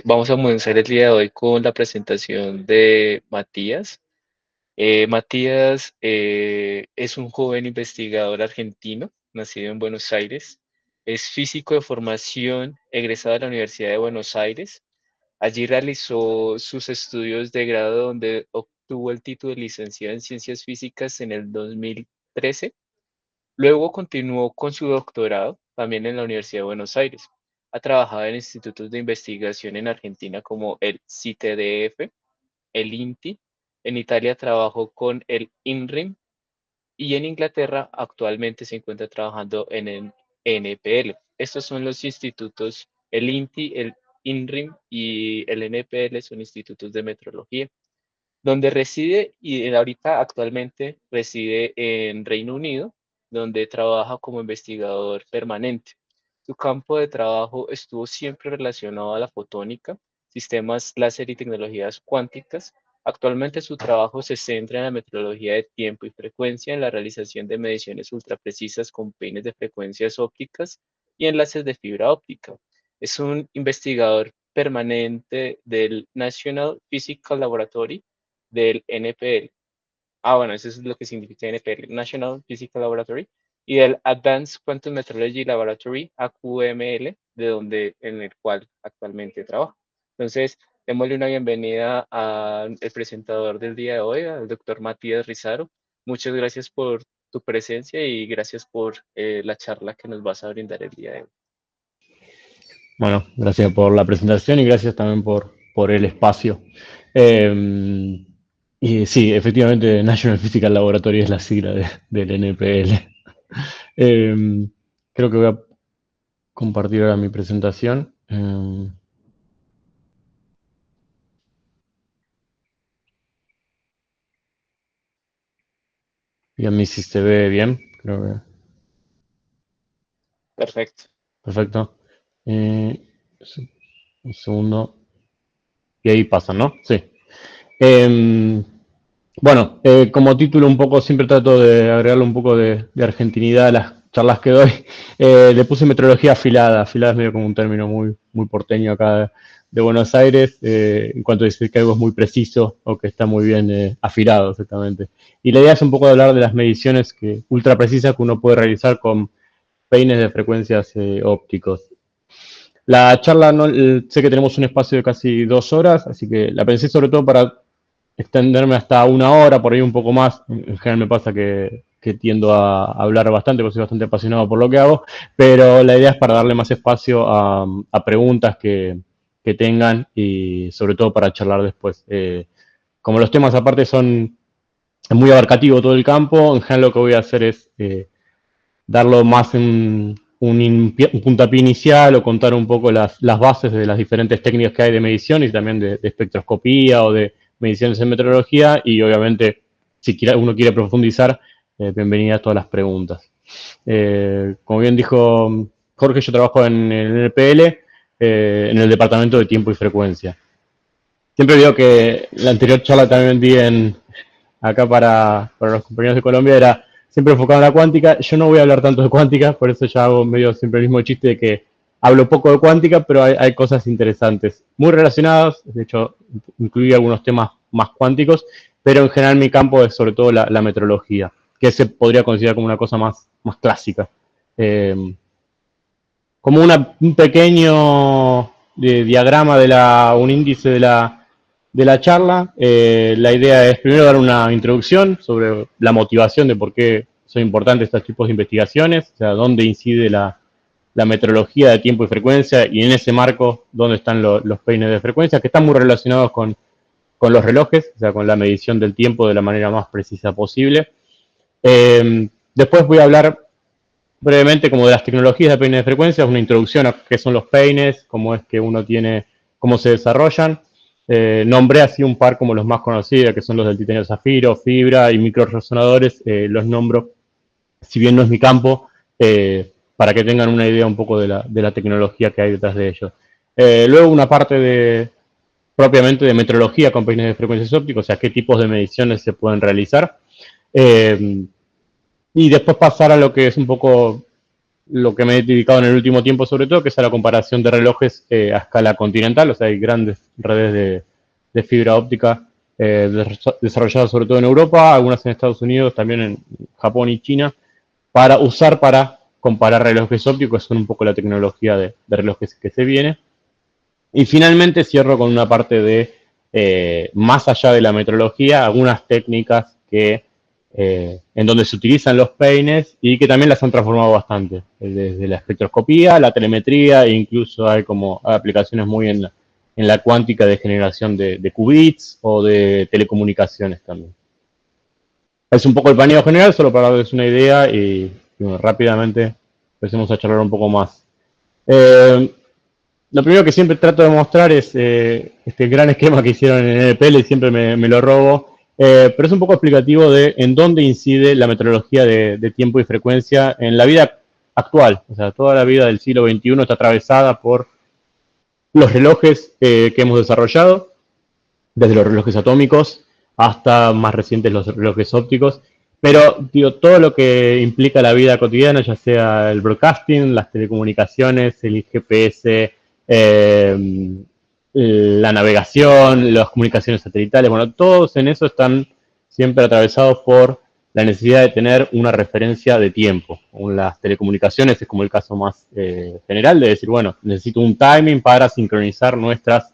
Vamos a comenzar el día de hoy con la presentación de Matías. Matías es un joven investigador argentino, nacido en Buenos Aires. Es físico de formación, egresado de la Universidad de Buenos Aires. Allí realizó sus estudios de grado donde obtuvo el título de licenciado en Ciencias Físicas en el 2013. Luego continuó con su doctorado, también en la Universidad de Buenos Aires. Ha trabajado en institutos de investigación en Argentina como el CITDF, el INTI. En Italia trabajó con el INRIM y en Inglaterra actualmente se encuentra trabajando en el NPL. Estos son los institutos, el INTI, el INRIM y el NPL son institutos de metrología donde reside y ahorita actualmente reside en Reino Unido, donde trabaja como investigador permanente. Su campo de trabajo estuvo siempre relacionado a la fotónica, sistemas láser y tecnologías cuánticas. Actualmente su trabajo se centra en la metodología de tiempo y frecuencia, en la realización de mediciones ultraprecisas con peines de frecuencias ópticas y enlaces de fibra óptica. Es un investigador permanente del National Physical Laboratory del NPL. Bueno, eso es lo que significa NPL, National Physical Laboratory, y del Advanced Quantum Metrology Laboratory, AQML, en el cual actualmente trabajo. Entonces, démosle una bienvenida al presentador del día de hoy, al doctor Matías Rizaro. Muchas gracias por tu presencia y gracias por la charla que nos vas a brindar el día de hoy. Bueno, gracias por la presentación y gracias también por el espacio. Eh, y sí, efectivamente, National Physical Laboratory es la sigla del NPL. Eh, Creo que voy a compartir ahora mi presentación. Y a mí si se ve bien, creo que Perfecto. perfecto. Un segundo. Y ahí pasa, ¿no? Sí. Eh, Bueno, como título un poco, siempre trato de agregarle un poco de argentinidad a las charlas que doy. Le puse metrología afilada. Afilada es medio como un término muy porteño acá de Buenos Aires, en cuanto a decir que algo es muy preciso o que está muy bien afilado, exactamente. Y la idea es un poco de hablar de las mediciones ultra precisas que uno puede realizar con peines de frecuencias ópticos. La charla, no, sé que tenemos un espacio de casi 2 horas, así que la pensé sobre todo para extenderme hasta 1 hora, por ahí un poco más. En general me pasa que tiendo a hablar bastante, porque soy bastante apasionado por lo que hago, pero la idea es para darle más espacio a preguntas que tengan y sobre todo para charlar después. Como los temas aparte son muy abarcativo todo el campo, en general lo que voy a hacer es darlo más en un puntapié inicial o contar un poco las bases de las diferentes técnicas que hay de medición y también de espectroscopía o de mediciones en meteorología y obviamente si uno quiere profundizar, bienvenidas todas las preguntas. Como bien dijo Jorge, yo trabajo en el NPL, en el departamento de tiempo y frecuencia. Siempre digo que la anterior charla también di acá para los compañeros de Colombia era siempre enfocado en la cuántica. Yo no voy a hablar tanto de cuántica, por eso ya hago medio siempre el mismo chiste de que hablo poco de cuántica, pero hay cosas interesantes, muy relacionadas, de hecho incluí algunos temas más cuánticos, pero en general mi campo es sobre todo la metrología, que se podría considerar como una cosa más clásica. Eh, Como un pequeño diagrama un índice de la charla. La idea es primero dar una introducción sobre la motivación de por qué son importantes estos tipos de investigaciones, o sea, dónde incide la metrología de tiempo y frecuencia, y en ese marco, dónde están los peines de frecuencia, que están muy relacionados con los relojes, o sea, con la medición del tiempo de la manera más precisa posible. Después voy a hablar brevemente como de las tecnologías de peines de frecuencia, una introducción a qué son los peines, cómo es que uno tiene, cómo se desarrollan. Nombré así un par como los más conocidos, que son los del titanio zafiro, fibra y microresonadores, los nombro, si bien no es mi campo, para que tengan una idea un poco de la tecnología que hay detrás de ellos. Luego una parte propiamente de metrología con peines de frecuencias ópticas, o sea, qué tipos de mediciones se pueden realizar. Y después pasar a lo que es un poco lo que me he dedicado en el último tiempo sobre todo, que es a la comparación de relojes a escala continental, o sea, hay grandes redes de fibra óptica desarrolladas sobre todo en Europa, algunas en Estados Unidos, también en Japón y China, para usar para comparar relojes ópticos, son un poco la tecnología de relojes que se viene. Y finalmente cierro con una parte de, más allá de la metrología, algunas técnicas que en donde se utilizan los peines y que también las han transformado bastante, desde la espectroscopía, la telemetría, e incluso hay como aplicaciones muy en la cuántica de generación de qubits o de telecomunicaciones también. Es un poco el paneo general, solo para darles una idea y bueno, rápidamente empecemos a charlar un poco más. Lo primero que siempre trato de mostrar es este gran esquema que hicieron en NPL y siempre me lo robo, pero es un poco explicativo de en dónde incide la metrología de tiempo y frecuencia en la vida actual. O sea, toda la vida del siglo XXI está atravesada por los relojes que hemos desarrollado, desde los relojes atómicos hasta más recientes los relojes ópticos. Pero, digo, todo lo que implica la vida cotidiana, ya sea el broadcasting, las telecomunicaciones, el GPS, la navegación, las comunicaciones satelitales, bueno, todos en eso están siempre atravesados por la necesidad de tener una referencia de tiempo. Las telecomunicaciones es como el caso más general de decir, bueno, necesito un timing para sincronizar nuestras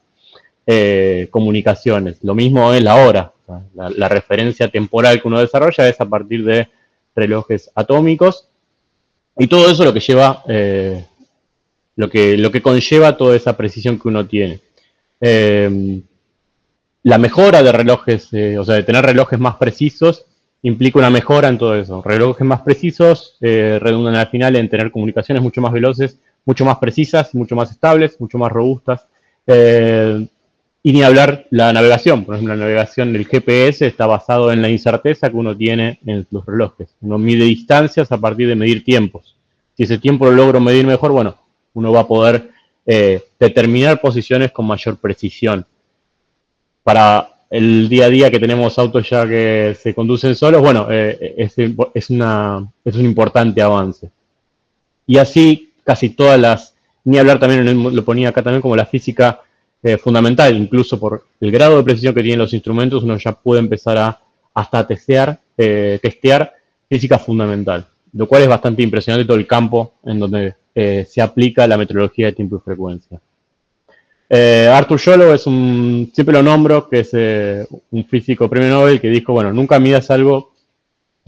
comunicaciones. Lo mismo es la hora. O sea, la referencia temporal que uno desarrolla es a partir de relojes atómicos. Y todo eso lo que lleva, lo que conlleva toda esa precisión que uno tiene. La mejora de relojes, o sea, de tener relojes más precisos, implica una mejora en todo eso. Relojes más precisos redundan al final en tener comunicaciones mucho más veloces, mucho más precisas, mucho más estables, mucho más robustas. Y ni hablar la navegación. Por ejemplo, la navegación del GPS está basado en la incerteza que uno tiene en los relojes. Uno mide distancias a partir de medir tiempos. Si ese tiempo lo logro medir mejor, bueno, uno va a poder determinar posiciones con mayor precisión. Para el día a día que tenemos autos ya que se conducen solos, bueno, es un importante avance. Y así casi todas las, ni hablar también, lo ponía acá también como la física fundamental, incluso por el grado de precisión que tienen los instrumentos, uno ya puede empezar a hasta testear física fundamental, lo cual es bastante impresionante todo el campo en donde se aplica la metrología de tiempo y frecuencia. Arthur Yolo siempre lo nombro, que es un físico premio Nobel que dijo, bueno, nunca midas algo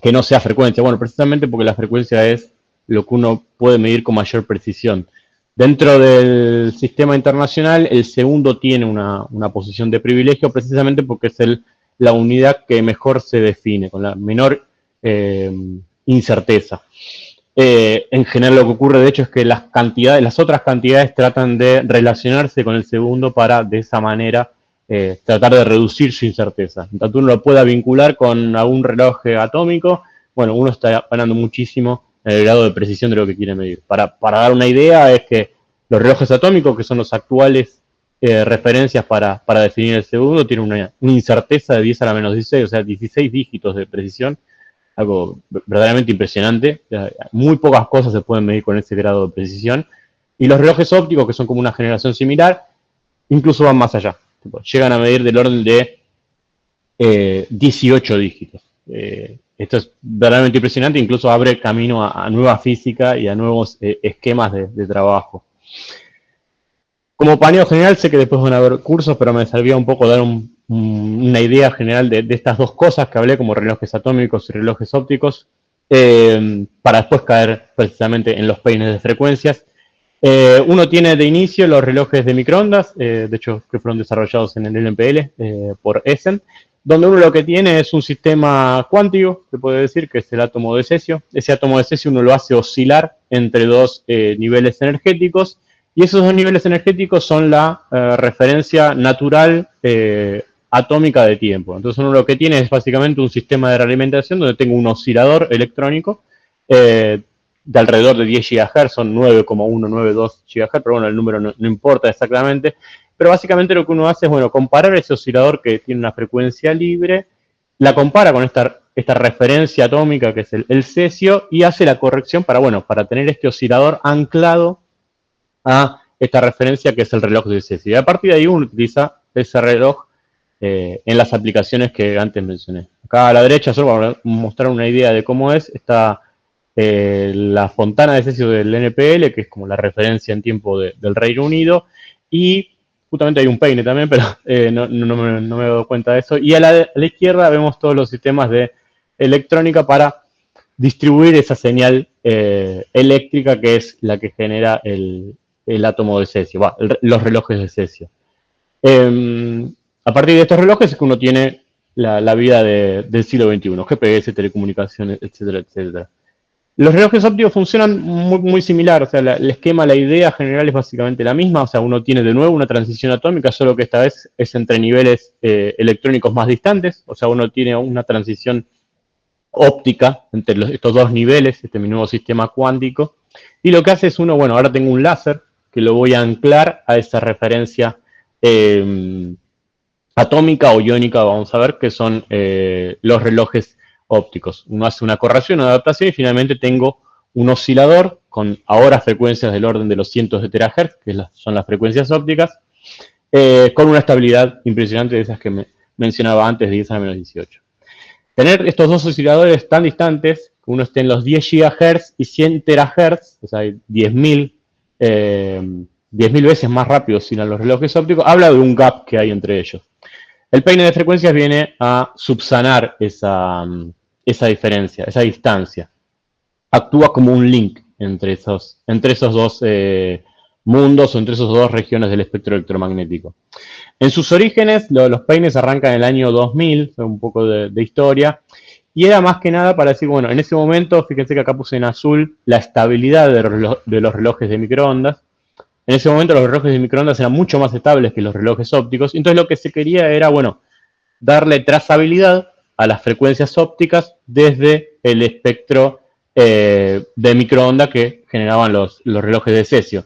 que no sea frecuencia. Bueno, precisamente porque la frecuencia es lo que uno puede medir con mayor precisión. Dentro del sistema internacional, el segundo tiene una posición de privilegio precisamente porque es la unidad que mejor se define, con la menor incerteza. En general lo que ocurre de hecho es que las otras cantidades tratan de relacionarse con el segundo para de esa manera tratar de reducir su incerteza. Tanto uno lo pueda vincular con algún reloj atómico, bueno, uno está ganando muchísimo en el grado de precisión de lo que quiere medir. Para dar una idea es que los relojes atómicos, que son los actuales referencias para definir el segundo, tienen una incerteza de 10 a la menos 16, o sea, 16 dígitos de precisión, algo verdaderamente impresionante. Muy pocas cosas se pueden medir con ese grado de precisión. Y los relojes ópticos, que son como una generación similar, incluso van más allá. Llegan a medir del orden de 18 dígitos. Esto es verdaderamente impresionante, incluso abre camino a nueva física y a nuevos esquemas de trabajo. Como paneo general, sé que después van a haber cursos, pero me servía un poco dar una idea general de estas dos cosas que hablé, como relojes atómicos y relojes ópticos, para después caer precisamente en los peines de frecuencias. Uno tiene de inicio los relojes de microondas, de hecho que fueron desarrollados en el LMPL por Essen, donde uno lo que tiene es un sistema cuántico, se puede decir, que es el átomo de cesio. Ese átomo de cesio uno lo hace oscilar entre dos niveles energéticos, y esos dos niveles energéticos son la referencia natural atómica de tiempo. Entonces uno lo que tiene es básicamente un sistema de realimentación donde tengo un oscilador electrónico de alrededor de 10 GHz, son 9,192 GHz, pero bueno, el número no importa exactamente. Pero básicamente lo que uno hace es, bueno, comparar ese oscilador que tiene una frecuencia libre, la compara con esta esta referencia atómica que es el cesio y hace la corrección para, bueno, para tener este oscilador anclado a esta referencia que es el reloj de cesio. Y a partir de ahí uno utiliza ese reloj en las aplicaciones que antes mencioné. Acá a la derecha, solo para mostrar una idea de cómo es, está la fontana de cesio del NPL, que es como la referencia en tiempo del Reino Unido, y justamente hay un peine también, pero no me he dado cuenta de eso. Y a la izquierda vemos todos los sistemas de electrónica para distribuir esa señal eléctrica que es la que genera el átomo de cesio, los relojes de cesio. A partir de estos relojes es que uno tiene la vida del siglo XXI, GPS, telecomunicaciones, etcétera, etcétera. Los relojes ópticos funcionan muy similar, o sea, el esquema, la idea general es básicamente la misma, o sea, uno tiene de nuevo una transición atómica, solo que esta vez es entre niveles electrónicos más distantes, o sea, uno tiene una transición óptica entre estos dos niveles, este es mi nuevo sistema cuántico, y lo que hace es uno, bueno, ahora tengo un láser que lo voy a anclar a esa referencia atómica o iónica, vamos a ver, que son los relojes ópticos. Uno hace una corrección, una adaptación y finalmente tengo un oscilador con ahora frecuencias del orden de los cientos de terahertz, que son las frecuencias ópticas, con una estabilidad impresionante de esas que mencionaba antes de 10 a la menos 18. Tener estos dos osciladores tan distantes, que uno esté en los 10 GHz y 100 terahertz, o sea, 10.000 veces más rápido sin los relojes ópticos, habla de un gap que hay entre ellos. El peine de frecuencias viene a subsanar esa diferencia, esa distancia. Actúa como un link entre esos dos mundos o entre esas dos regiones del espectro electromagnético. En sus orígenes, los peines arrancan en el año 2000, un poco de historia, y era más que nada para decir, bueno, en ese momento, fíjense que acá puse en azul la estabilidad de los relojes de microondas. En ese momento los relojes de microondas eran mucho más estables que los relojes ópticos, entonces lo que se quería era, bueno, darle trazabilidad a las frecuencias ópticas desde el espectro de microondas que generaban los relojes de cesio.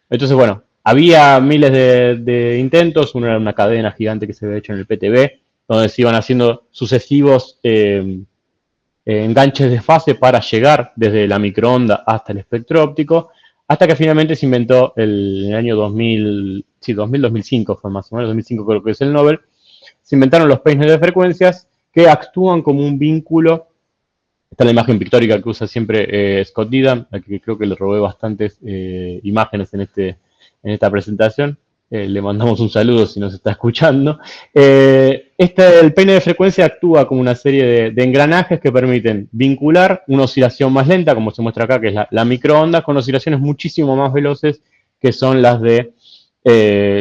Entonces, bueno, había miles de intentos, uno era una cadena gigante que se había hecho en el PTB, donde se iban haciendo sucesivos enganches de fase para llegar desde la microonda hasta el espectro óptico, hasta que finalmente se inventó en el año 2000, sí, 2005 fue más o menos, 2005 creo que es el Nobel, se inventaron los peines de frecuencias que actúan como un vínculo. Está la imagen pictórica que usa siempre Scott Needham, a que creo que le robé bastantes imágenes en esta presentación. Le mandamos un saludo si nos está escuchando. El peine de frecuencia actúa como una serie de engranajes que permiten vincular una oscilación más lenta, como se muestra acá, que es la microonda, con oscilaciones muchísimo más veloces, que son las de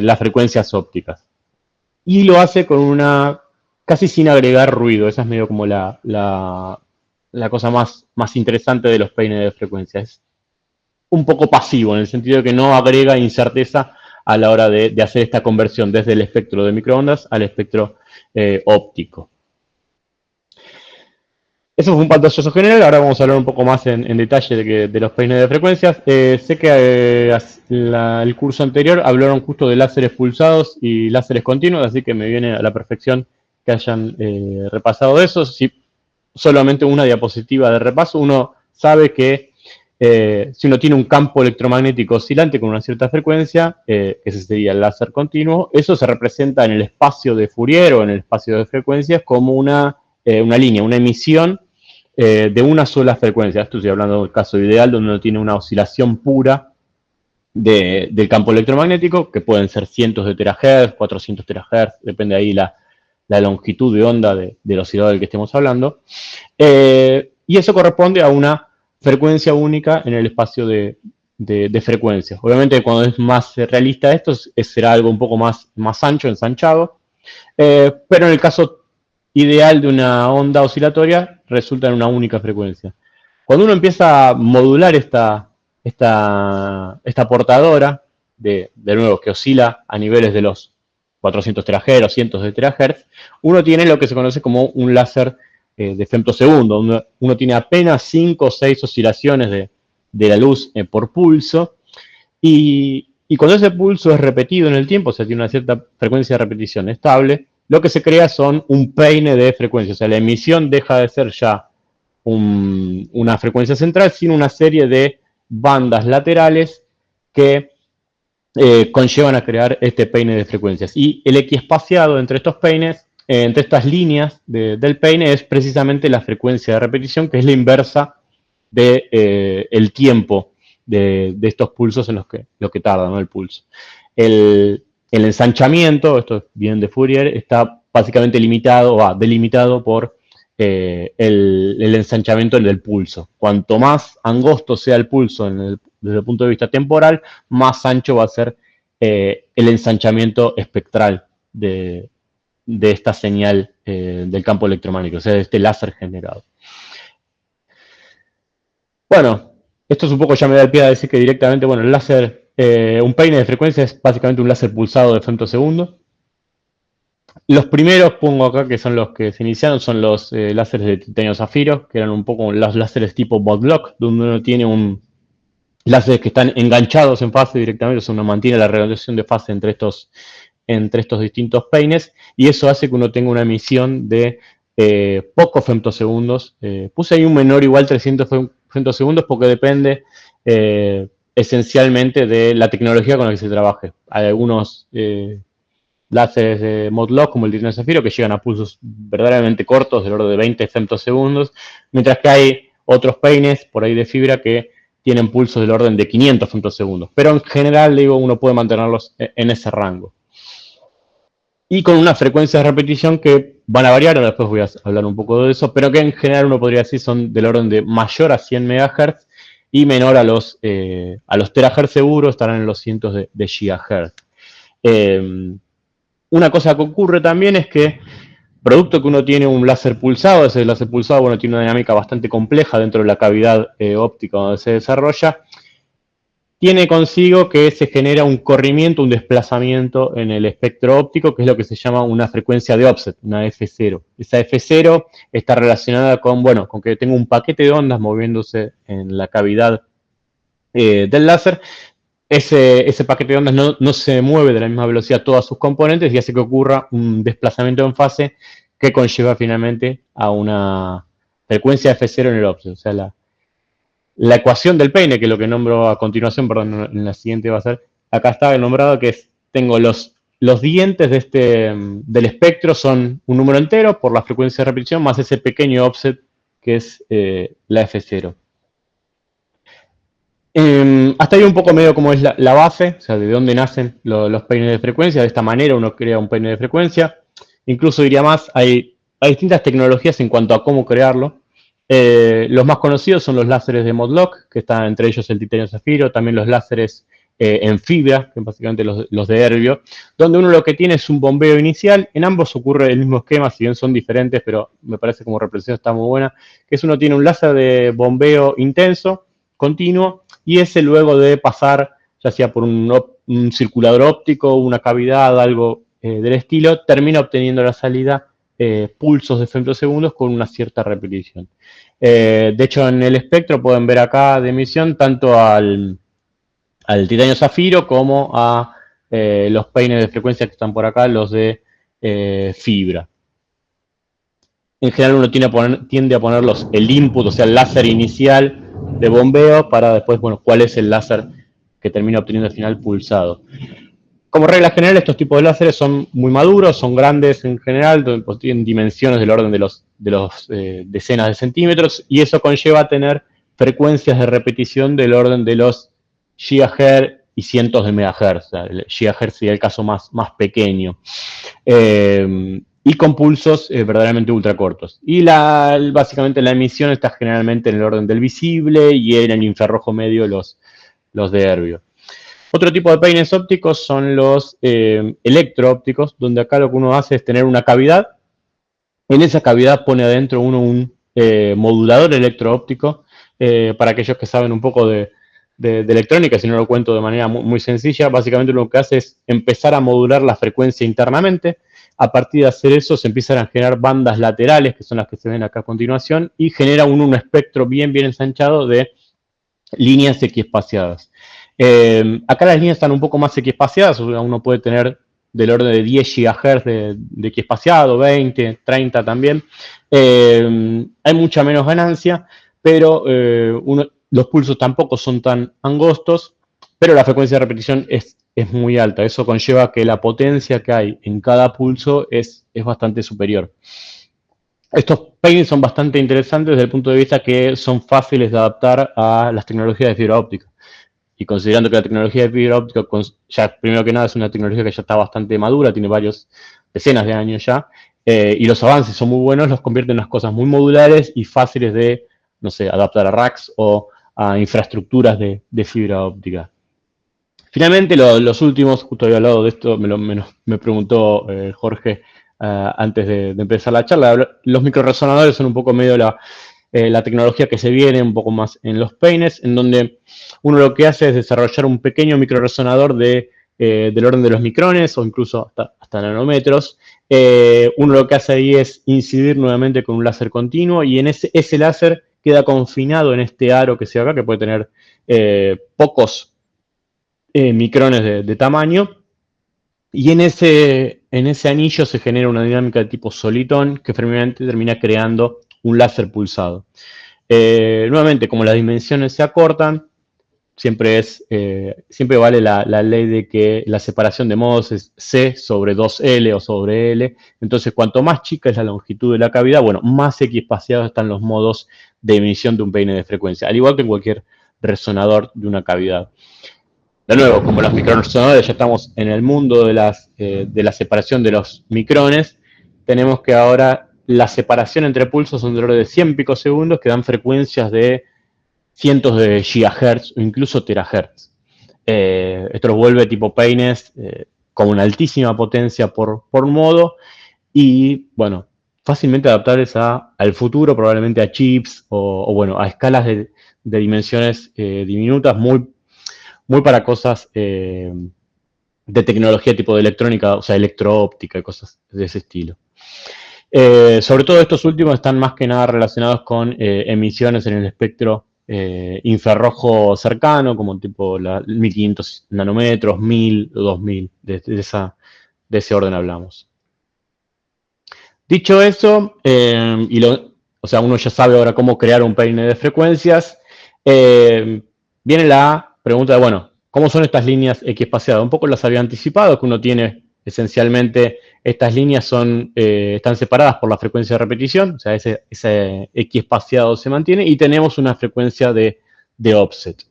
las frecuencias ópticas. Y lo hace con casi sin agregar ruido. Esa es medio como la cosa más interesante de los peines de frecuencia. Es un poco pasivo, en el sentido de que no agrega incerteza a la hora de hacer esta conversión desde el espectro de microondas al espectro óptico. Eso fue un pantallazo general, ahora vamos a hablar un poco más en detalle de los peines de frecuencias. Sé que el curso anterior hablaron justo de láseres pulsados y láseres continuos, así que me viene a la perfección que hayan repasado eso. Si solamente una diapositiva de repaso, uno sabe que si uno tiene un campo electromagnético oscilante con una cierta frecuencia, ese sería el láser continuo, eso se representa en el espacio de Fourier o en el espacio de frecuencias como una línea, una emisión de una sola frecuencia. Esto estoy hablando del caso ideal donde uno tiene una oscilación pura del campo electromagnético, que pueden ser cientos de terahertz, 400 terahertz, depende ahí la longitud de onda del oscilador del que estemos hablando. Y eso corresponde a una frecuencia única en el espacio de frecuencias. Obviamente cuando es más realista esto, será algo un poco más ancho, ensanchado, pero en el caso ideal de una onda oscilatoria resulta en una única frecuencia. Cuando uno empieza a modular esta portadora, de nuevo, que oscila a niveles de los 400 terahertz o cientos de terahertz, uno tiene lo que se conoce como un láser de femtosegundo. Uno tiene apenas 5 o 6 oscilaciones de la luz por pulso, y cuando ese pulso es repetido en el tiempo, o sea, tiene una cierta frecuencia de repetición estable, lo que se crea son un peine de frecuencia. O sea, la emisión deja de ser ya una frecuencia central, sino una serie de bandas laterales que conllevan a crear este peine de frecuencias. Y el equiespaciado entre estos peines, entre estas líneas del peine, es precisamente la frecuencia de repetición, que es la inversa del tiempo de estos pulsos en lo que tarda, ¿no? El pulso. El ensanchamiento, esto viene de Fourier, está básicamente delimitado por el ensanchamiento del pulso. Cuanto más angosto sea el pulso desde el punto de vista temporal, más ancho va a ser el ensanchamiento espectral de esta señal del campo electromagnético, o sea, de este láser generado. Bueno, esto es un poco, ya me da el pie a decir que directamente, bueno, el láser, un peine de frecuencia es básicamente un láser pulsado de femtosegundos. Los primeros, pongo acá, que son los que se iniciaron, son los láseres de titanio zafiro, que eran un poco los láseres tipo Bot-Lock, donde uno tiene láseres que están enganchados en fase directamente, o sea, uno mantiene la regulación de fase entre estos distintos peines, y eso hace que uno tenga una emisión de pocos femtosegundos. Puse ahí un menor igual 300 femtosegundos porque depende esencialmente de la tecnología con la que se trabaje. Hay algunos láseres de Mod-Lock, como el titanio zafiro, que llegan a pulsos verdaderamente cortos, del orden de 20 femtosegundos, mientras que hay otros peines por ahí de fibra que tienen pulsos del orden de 500 femtosegundos. Pero en general, digo, uno puede mantenerlos en ese rango. Y con una frecuencia de repetición que van a variar, ahora después voy a hablar un poco de eso, pero que en general uno podría decir son del orden de mayor a 100 MHz y menor a los terahertz seguro, estarán en los cientos de gigahertz. Una cosa que ocurre también es que, producto que uno tiene un láser pulsado, ese láser pulsado, bueno, tiene una dinámica bastante compleja dentro de la cavidad óptica donde se desarrolla, tiene consigo que se genera un corrimiento, un desplazamiento en el espectro óptico, que es lo que se llama una frecuencia de offset, una F0. Esa F0 está relacionada con, bueno, con que tengo un paquete de ondas moviéndose en la cavidad del láser. Ese paquete de ondas no se mueve de la misma velocidad todas sus componentes y hace que ocurra un desplazamiento en fase que conlleva finalmente a una frecuencia F0 en el offset. O sea, la ecuación del peine, que es lo que nombro a continuación, perdón, en la siguiente va a ser, acá está nombrado que tengo los dientes del espectro son un número entero por la frecuencia de repetición más ese pequeño offset que es la F0. Hasta ahí un poco medio como es la base, o sea, de dónde nacen los peines de frecuencia. De esta manera uno crea un peine de frecuencia. Incluso diría más, hay distintas tecnologías en cuanto a cómo crearlo. Los más conocidos son los láseres de Mod-Lock, que están entre ellos el titanio zafiro, también los láseres en fibra, que básicamente los de Erbio, donde uno lo que tiene es un bombeo inicial. En ambos ocurre el mismo esquema, si bien son diferentes, pero me parece como representación está muy buena, que es uno tiene un láser de bombeo intenso, continuo, y ese luego de pasar, ya sea por un circulador óptico, una cavidad, algo del estilo, termina obteniendo la salida pulsos de femtosegundos con una cierta repetición. De hecho, en el espectro pueden ver acá de emisión tanto al titanio zafiro como a los peines de frecuencia que están por acá, los de fibra. En general uno tiende a ponerlos el input, o sea, el láser inicial de bombeo para después, bueno, cuál es el láser que termina obteniendo al final pulsado. Como regla general, estos tipos de láseres son muy maduros, son grandes en general, tienen dimensiones del orden de los decenas de centímetros, y eso conlleva a tener frecuencias de repetición del orden de los gigahertz y cientos de megahertz. O sea, el gigahertz sería el caso más pequeño. Y con pulsos verdaderamente ultracortos. Y básicamente la emisión está generalmente en el orden del visible y en el infrarrojo medio los de Erbio. Otro tipo de peines ópticos son los electroópticos, donde acá lo que uno hace es tener una cavidad. En esa cavidad pone adentro uno un modulador electroóptico. Para aquellos que saben un poco de electrónica, si no lo cuento de manera muy sencilla, básicamente lo que hace es empezar a modular la frecuencia internamente. A partir de hacer eso se empiezan a generar bandas laterales, que son las que se ven acá a continuación, y genera un espectro bien ensanchado de líneas equiespaciadas. Acá las líneas están un poco más equiespaciadas, uno puede tener del orden de 10 GHz de equiespaciado, 20, 30 también. Hay mucha menos ganancia, pero los pulsos tampoco son tan angostos, pero la frecuencia de repetición es muy alta. Eso conlleva que la potencia que hay en cada pulso es bastante superior. Estos peines son bastante interesantes desde el punto de vista que son fáciles de adaptar a las tecnologías de fibra óptica. Y considerando que la tecnología de fibra óptica, ya primero que nada es una tecnología que ya está bastante madura, tiene varios decenas de años ya, y los avances son muy buenos, los convierten en unas cosas muy modulares y fáciles de, no sé, adaptar a racks o a infraestructuras de fibra óptica. Finalmente, los últimos, justo había hablado de esto, me preguntó Jorge antes de empezar la charla, los microresonadores son un poco medio la tecnología que se viene un poco más en los peines, en donde uno lo que hace es desarrollar un pequeño microresonador del orden de los micrones o incluso hasta nanómetros. Uno lo que hace ahí es incidir nuevamente con un láser continuo y en ese láser queda confinado en este aro que se ve acá, que puede tener pocos micrones de tamaño. Y en ese anillo se genera una dinámica de tipo solitón que finalmente termina creando un láser pulsado. Nuevamente, como las dimensiones se acortan, siempre vale la ley de que la separación de modos es C sobre 2L o sobre L. Entonces, cuanto más chica es la longitud de la cavidad, bueno, más equiespaciados están los modos de emisión de un peine de frecuencia, al igual que en cualquier resonador de una cavidad. De nuevo, como los microresonadores ya estamos en el mundo de la separación de los micrones, tenemos que ahora la separación entre pulsos son de orden de 100 picosegundos que dan frecuencias de cientos de gigahertz o incluso terahertz. Esto los vuelve tipo peines con una altísima potencia por modo y, bueno, fácilmente adaptables al futuro, probablemente a chips o bueno, a escalas de dimensiones diminutas muy para cosas de tecnología tipo de electrónica, o sea, electro-óptica y cosas de ese estilo. Sobre todo estos últimos están más que nada relacionados con emisiones en el espectro infrarrojo cercano, como tipo 1500 nanómetros, 1000 o 2000, de ese orden hablamos. Dicho eso, o sea, uno ya sabe ahora cómo crear un peine de frecuencias, viene la pregunta de, bueno, ¿cómo son estas líneas equiespaciadas? Un poco las había anticipado, que uno tiene esencialmente, estas líneas están separadas por la frecuencia de repetición, o sea, ese equiespaciado se mantiene, y tenemos una frecuencia de offset.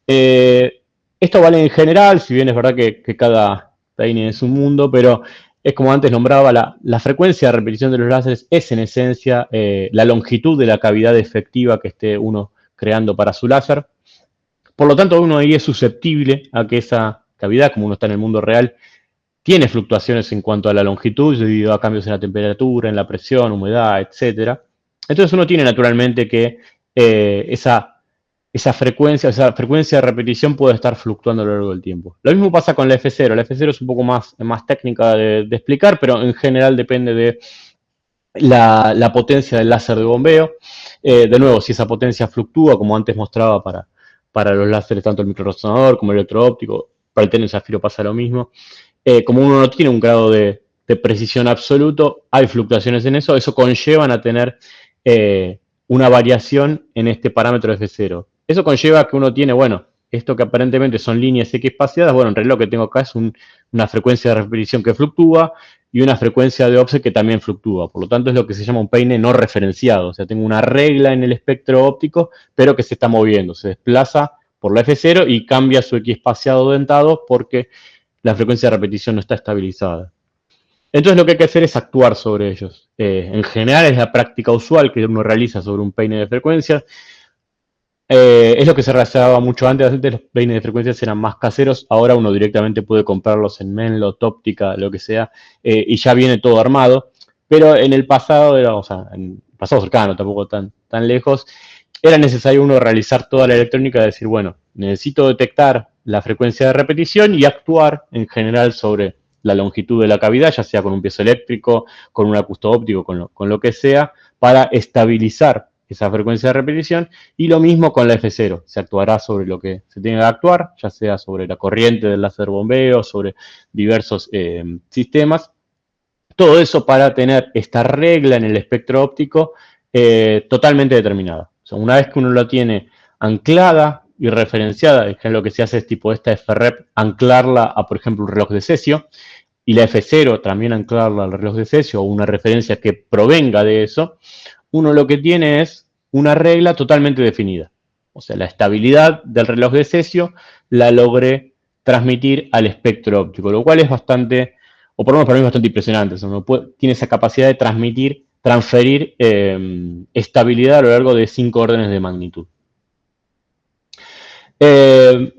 Esto vale en general, si bien es verdad que cada peine es un mundo, pero es como antes nombraba, la frecuencia de repetición de los láseres es en esencia la longitud de la cavidad efectiva que esté uno creando para su láser. Por lo tanto, uno ahí es susceptible a que esa cavidad, como uno está en el mundo real, tiene fluctuaciones en cuanto a la longitud debido a cambios en la temperatura, en la presión, humedad, etc. Entonces uno tiene naturalmente que esa frecuencia de repetición puede estar fluctuando a lo largo del tiempo. Lo mismo pasa con la F0. La F0 es un poco más técnica de explicar, pero en general depende de la potencia del láser de bombeo. De nuevo, si esa potencia fluctúa, como antes mostraba para los láseres, tanto el microresonador como el electro-óptico, para el tenor zafiro pasa lo mismo. Como uno no tiene un grado de precisión absoluto, hay fluctuaciones en eso, eso conllevan a tener una variación en este parámetro F0. Eso conlleva que uno tiene, bueno, esto que aparentemente son líneas equiespaciadas, bueno, en realidad lo que tengo acá es una frecuencia de repetición que fluctúa y una frecuencia de offset que también fluctúa. Por lo tanto, es lo que se llama un peine no referenciado. O sea, tengo una regla en el espectro óptico, pero que se está moviendo, se desplaza por la F0 y cambia su equiespaciado dentado porque la frecuencia de repetición no está estabilizada. Entonces lo que hay que hacer es actuar sobre ellos. En general es la práctica usual que uno realiza sobre un peine de frecuencias. Es lo que se realizaba mucho antes. Antes los peines de frecuencias eran más caseros. Ahora uno directamente puede comprarlos en Menlo, Toptica, lo que sea, y ya viene todo armado. Pero en el pasado, o sea, en el pasado cercano, tampoco tan lejos, era necesario uno realizar toda la electrónica, de decir, bueno, necesito detectar la frecuencia de repetición y actuar en general sobre la longitud de la cavidad, ya sea con un piezoeléctrico, con un acusto óptico, con lo que sea, para estabilizar esa frecuencia de repetición, y lo mismo con la F0, se actuará sobre lo que se tiene que actuar, ya sea sobre la corriente del láser bombeo, sobre diversos sistemas, todo eso para tener esta regla en el espectro óptico totalmente determinada. O sea, una vez que uno lo tiene anclada y referenciada, es que lo que se hace es tipo esta FREP, anclarla a, por ejemplo, un reloj de cesio, y la F0 también anclarla al reloj de cesio o una referencia que provenga de eso, uno lo que tiene es una regla totalmente definida. O sea, la estabilidad del reloj de cesio la logré transmitir al espectro óptico, lo cual es bastante, o por lo menos para mí es bastante impresionante. O sea, uno tiene esa capacidad de transferir estabilidad a lo largo de 5 órdenes de magnitud. Eh,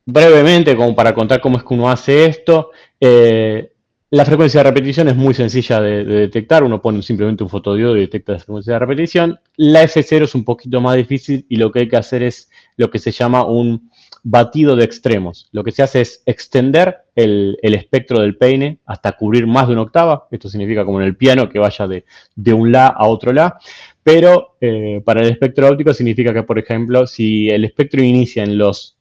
brevemente, como para contar cómo es que uno hace esto, la frecuencia de repetición es muy sencilla de detectar, uno pone simplemente un fotodiodo y detecta la frecuencia de repetición. La F0 es un poquito más difícil y lo que hay que hacer es lo que se llama un batido de extremos. Lo que se hace es extender el espectro del peine hasta cubrir más de una octava. Esto significa como en el piano que vaya de un La a otro La. Pero para el espectro óptico significa que, por ejemplo, si el espectro inicia en los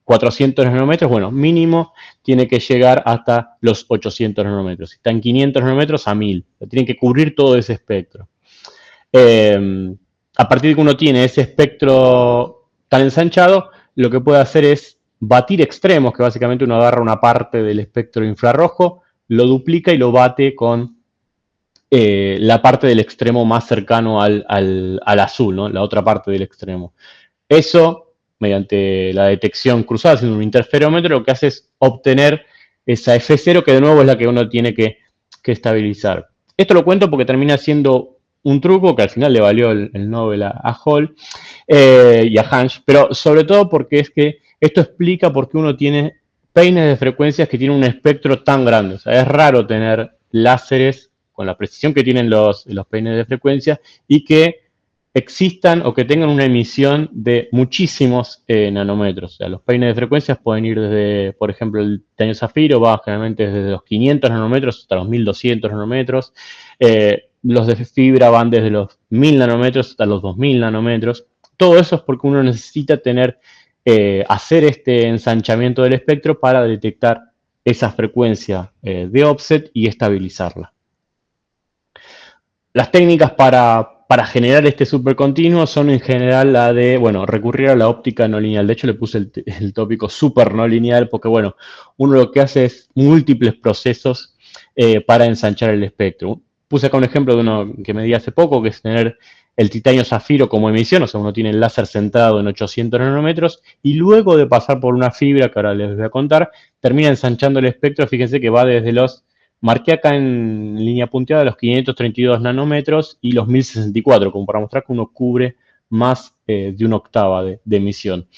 400 nanómetros, bueno, mínimo tiene que llegar hasta los 800 nanómetros. Si está en 500 nanómetros, a 1000. Tienen que cubrir todo ese espectro. A partir de que uno tiene ese espectro tan ensanchado, lo que puede hacer es batir extremos, que básicamente uno agarra una parte del espectro infrarrojo, lo duplica y lo bate con la parte del extremo más cercano al azul, ¿no? La otra parte del extremo. Eso, mediante la detección cruzada, haciendo un interferómetro, lo que hace es obtener esa F0, que de nuevo es la que uno tiene que estabilizar. Esto lo cuento porque termina siendo un truco que al final le valió el Nobel a Hall y a Hansch, pero sobre todo porque es que esto explica por qué uno tiene peines de frecuencias que tienen un espectro tan grande. O sea, es raro tener láseres con la precisión que tienen los peines de frecuencia y que existan o que tengan una emisión de muchísimos nanómetros. O sea, los peines de frecuencias pueden ir desde, por ejemplo, el titanio zafiro va generalmente desde los 500 nanómetros hasta los 1200 nanómetros. Los de fibra van desde los 1000 nanómetros hasta los 2000 nanómetros. Todo eso es porque uno necesita hacer este ensanchamiento del espectro para detectar esa frecuencia de offset y estabilizarla. Las técnicas para generar este supercontinuo son en general la de, bueno, recurrir a la óptica no lineal. De hecho, le puse el tópico super no lineal porque, bueno, uno lo que hace es múltiples procesos para ensanchar el espectro. Puse acá un ejemplo de uno que me di hace poco, que es tener el titanio zafiro como emisión, o sea, uno tiene el láser centrado en 800 nanómetros y luego de pasar por una fibra, que ahora les voy a contar, termina ensanchando el espectro. Fíjense que va desde los, marqué acá en línea punteada, los 532 nanómetros y los 1064, como para mostrar que uno cubre más de una octava de emisión.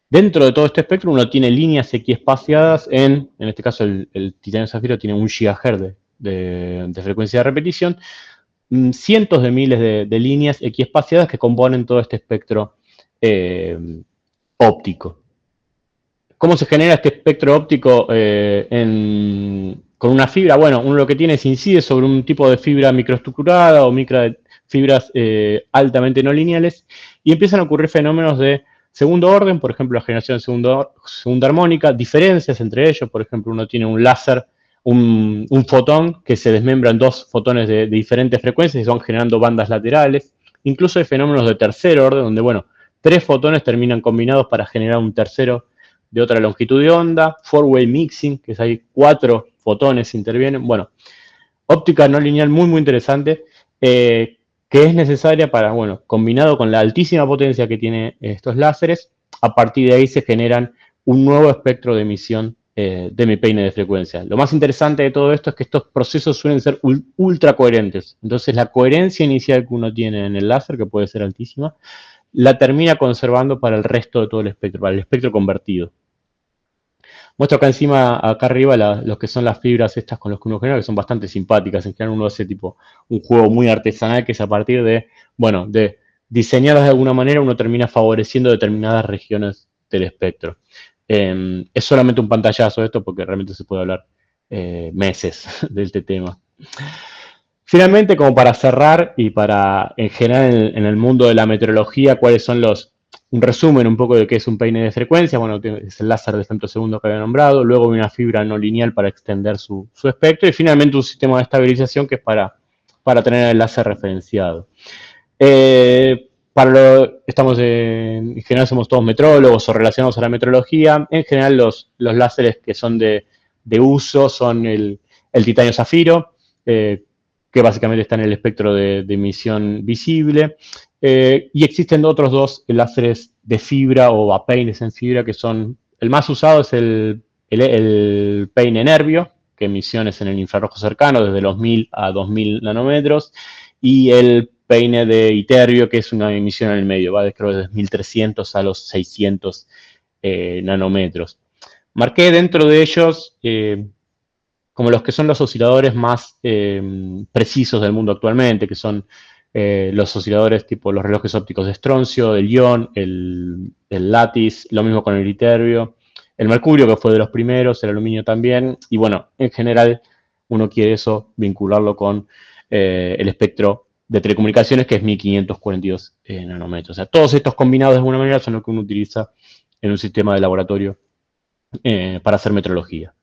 Dentro de todo este espectro uno tiene líneas equiespaciadas en este caso el titanio zafiro tiene 1 GHz de frecuencia de repetición, cientos de miles de líneas equiespaciadas que componen todo este espectro óptico. ¿Cómo se genera este espectro óptico con una fibra? Bueno, uno lo que tiene es incide sobre un tipo de fibra microestructurada o microfibras altamente no lineales y empiezan a ocurrir fenómenos de segundo orden, por ejemplo, la generación de segunda armónica, diferencias entre ellos, por ejemplo, uno tiene un láser, un fotón que se desmembra en dos fotones de diferentes frecuencias y van generando bandas laterales. Incluso hay fenómenos de tercer orden, donde, bueno, 3 fotones terminan combinados para generar un tercero de otra longitud de onda, four-way mixing, que es ahí 4 fotones intervienen. Bueno, óptica no lineal muy, muy interesante, que es necesaria para, bueno, combinado con la altísima potencia que tiene estos láseres, a partir de ahí se generan un nuevo espectro de emisión de mi peine de frecuencia. Lo más interesante de todo esto es que estos procesos suelen ser ultra coherentes. Entonces, la coherencia inicial que uno tiene en el láser, que puede ser altísima, la termina conservando para el resto de todo el espectro, para el espectro convertido. Muestro acá encima, acá arriba, los que son las fibras estas con los que uno genera, que son bastante simpáticas. En general uno hace tipo un juego muy artesanal que es a partir de, bueno, de diseñarlas de alguna manera, uno termina favoreciendo determinadas regiones del espectro. Es solamente un pantallazo esto porque realmente se puede hablar meses de este tema. Finalmente, como para cerrar y para, en general, en el mundo de la meteorología, cuáles son un resumen un poco de qué es un peine de frecuencia. Bueno, es el láser de femtosegundo que había nombrado, luego una fibra no lineal para extender su espectro y finalmente un sistema de estabilización que es para tener el láser referenciado. En general somos todos metrólogos o relacionados a la metrología. En general los láseres que son de uso son el titanio zafiro, que básicamente está en el espectro de emisión visible. Y existen otros dos láseres de fibra o peines en fibra que son, el más usado es el peine nervio, que emisiones en el infrarrojo cercano, desde los 1000 a 2000 nanómetros, y el peine de iterio, que es una emisión en el medio, va creo desde 1300 a los 600 nanómetros. Marqué dentro de ellos como los que son los osciladores más precisos del mundo actualmente, que son los osciladores tipo los relojes ópticos de estroncio, el ion, el látiz, lo mismo con el iterio, el mercurio, que fue de los primeros, el aluminio también, y bueno, en general uno quiere eso vincularlo con el espectro de telecomunicaciones, que es 1542 nanómetros. O sea, todos estos combinados de alguna manera son los que uno utiliza en un sistema de laboratorio para hacer metrología.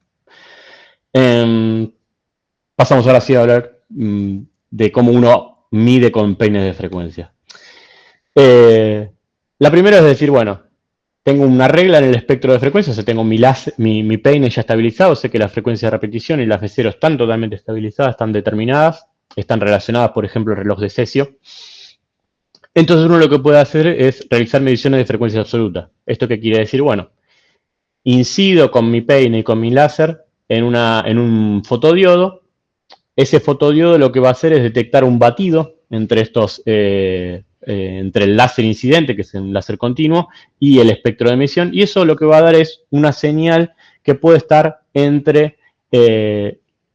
Pasamos ahora sí a hablar de cómo uno mide con peines de frecuencia. La primera es decir, bueno, tengo una regla en el espectro de frecuencia, o sea, tengo mi peine ya estabilizado, sé que la frecuencia de repetición y la F0 están totalmente estabilizadas, están determinadas, están relacionadas, por ejemplo, el reloj de cesio. Entonces uno lo que puede hacer es realizar mediciones de frecuencia absoluta. ¿Esto qué quiere decir? Bueno, incido con mi peine y con mi láser en un fotodiodo. Ese fotodiodo lo que va a hacer es detectar un batido entre entre el láser incidente, que es el láser continuo, y el espectro de emisión, y eso lo que va a dar es una señal que puede estar entre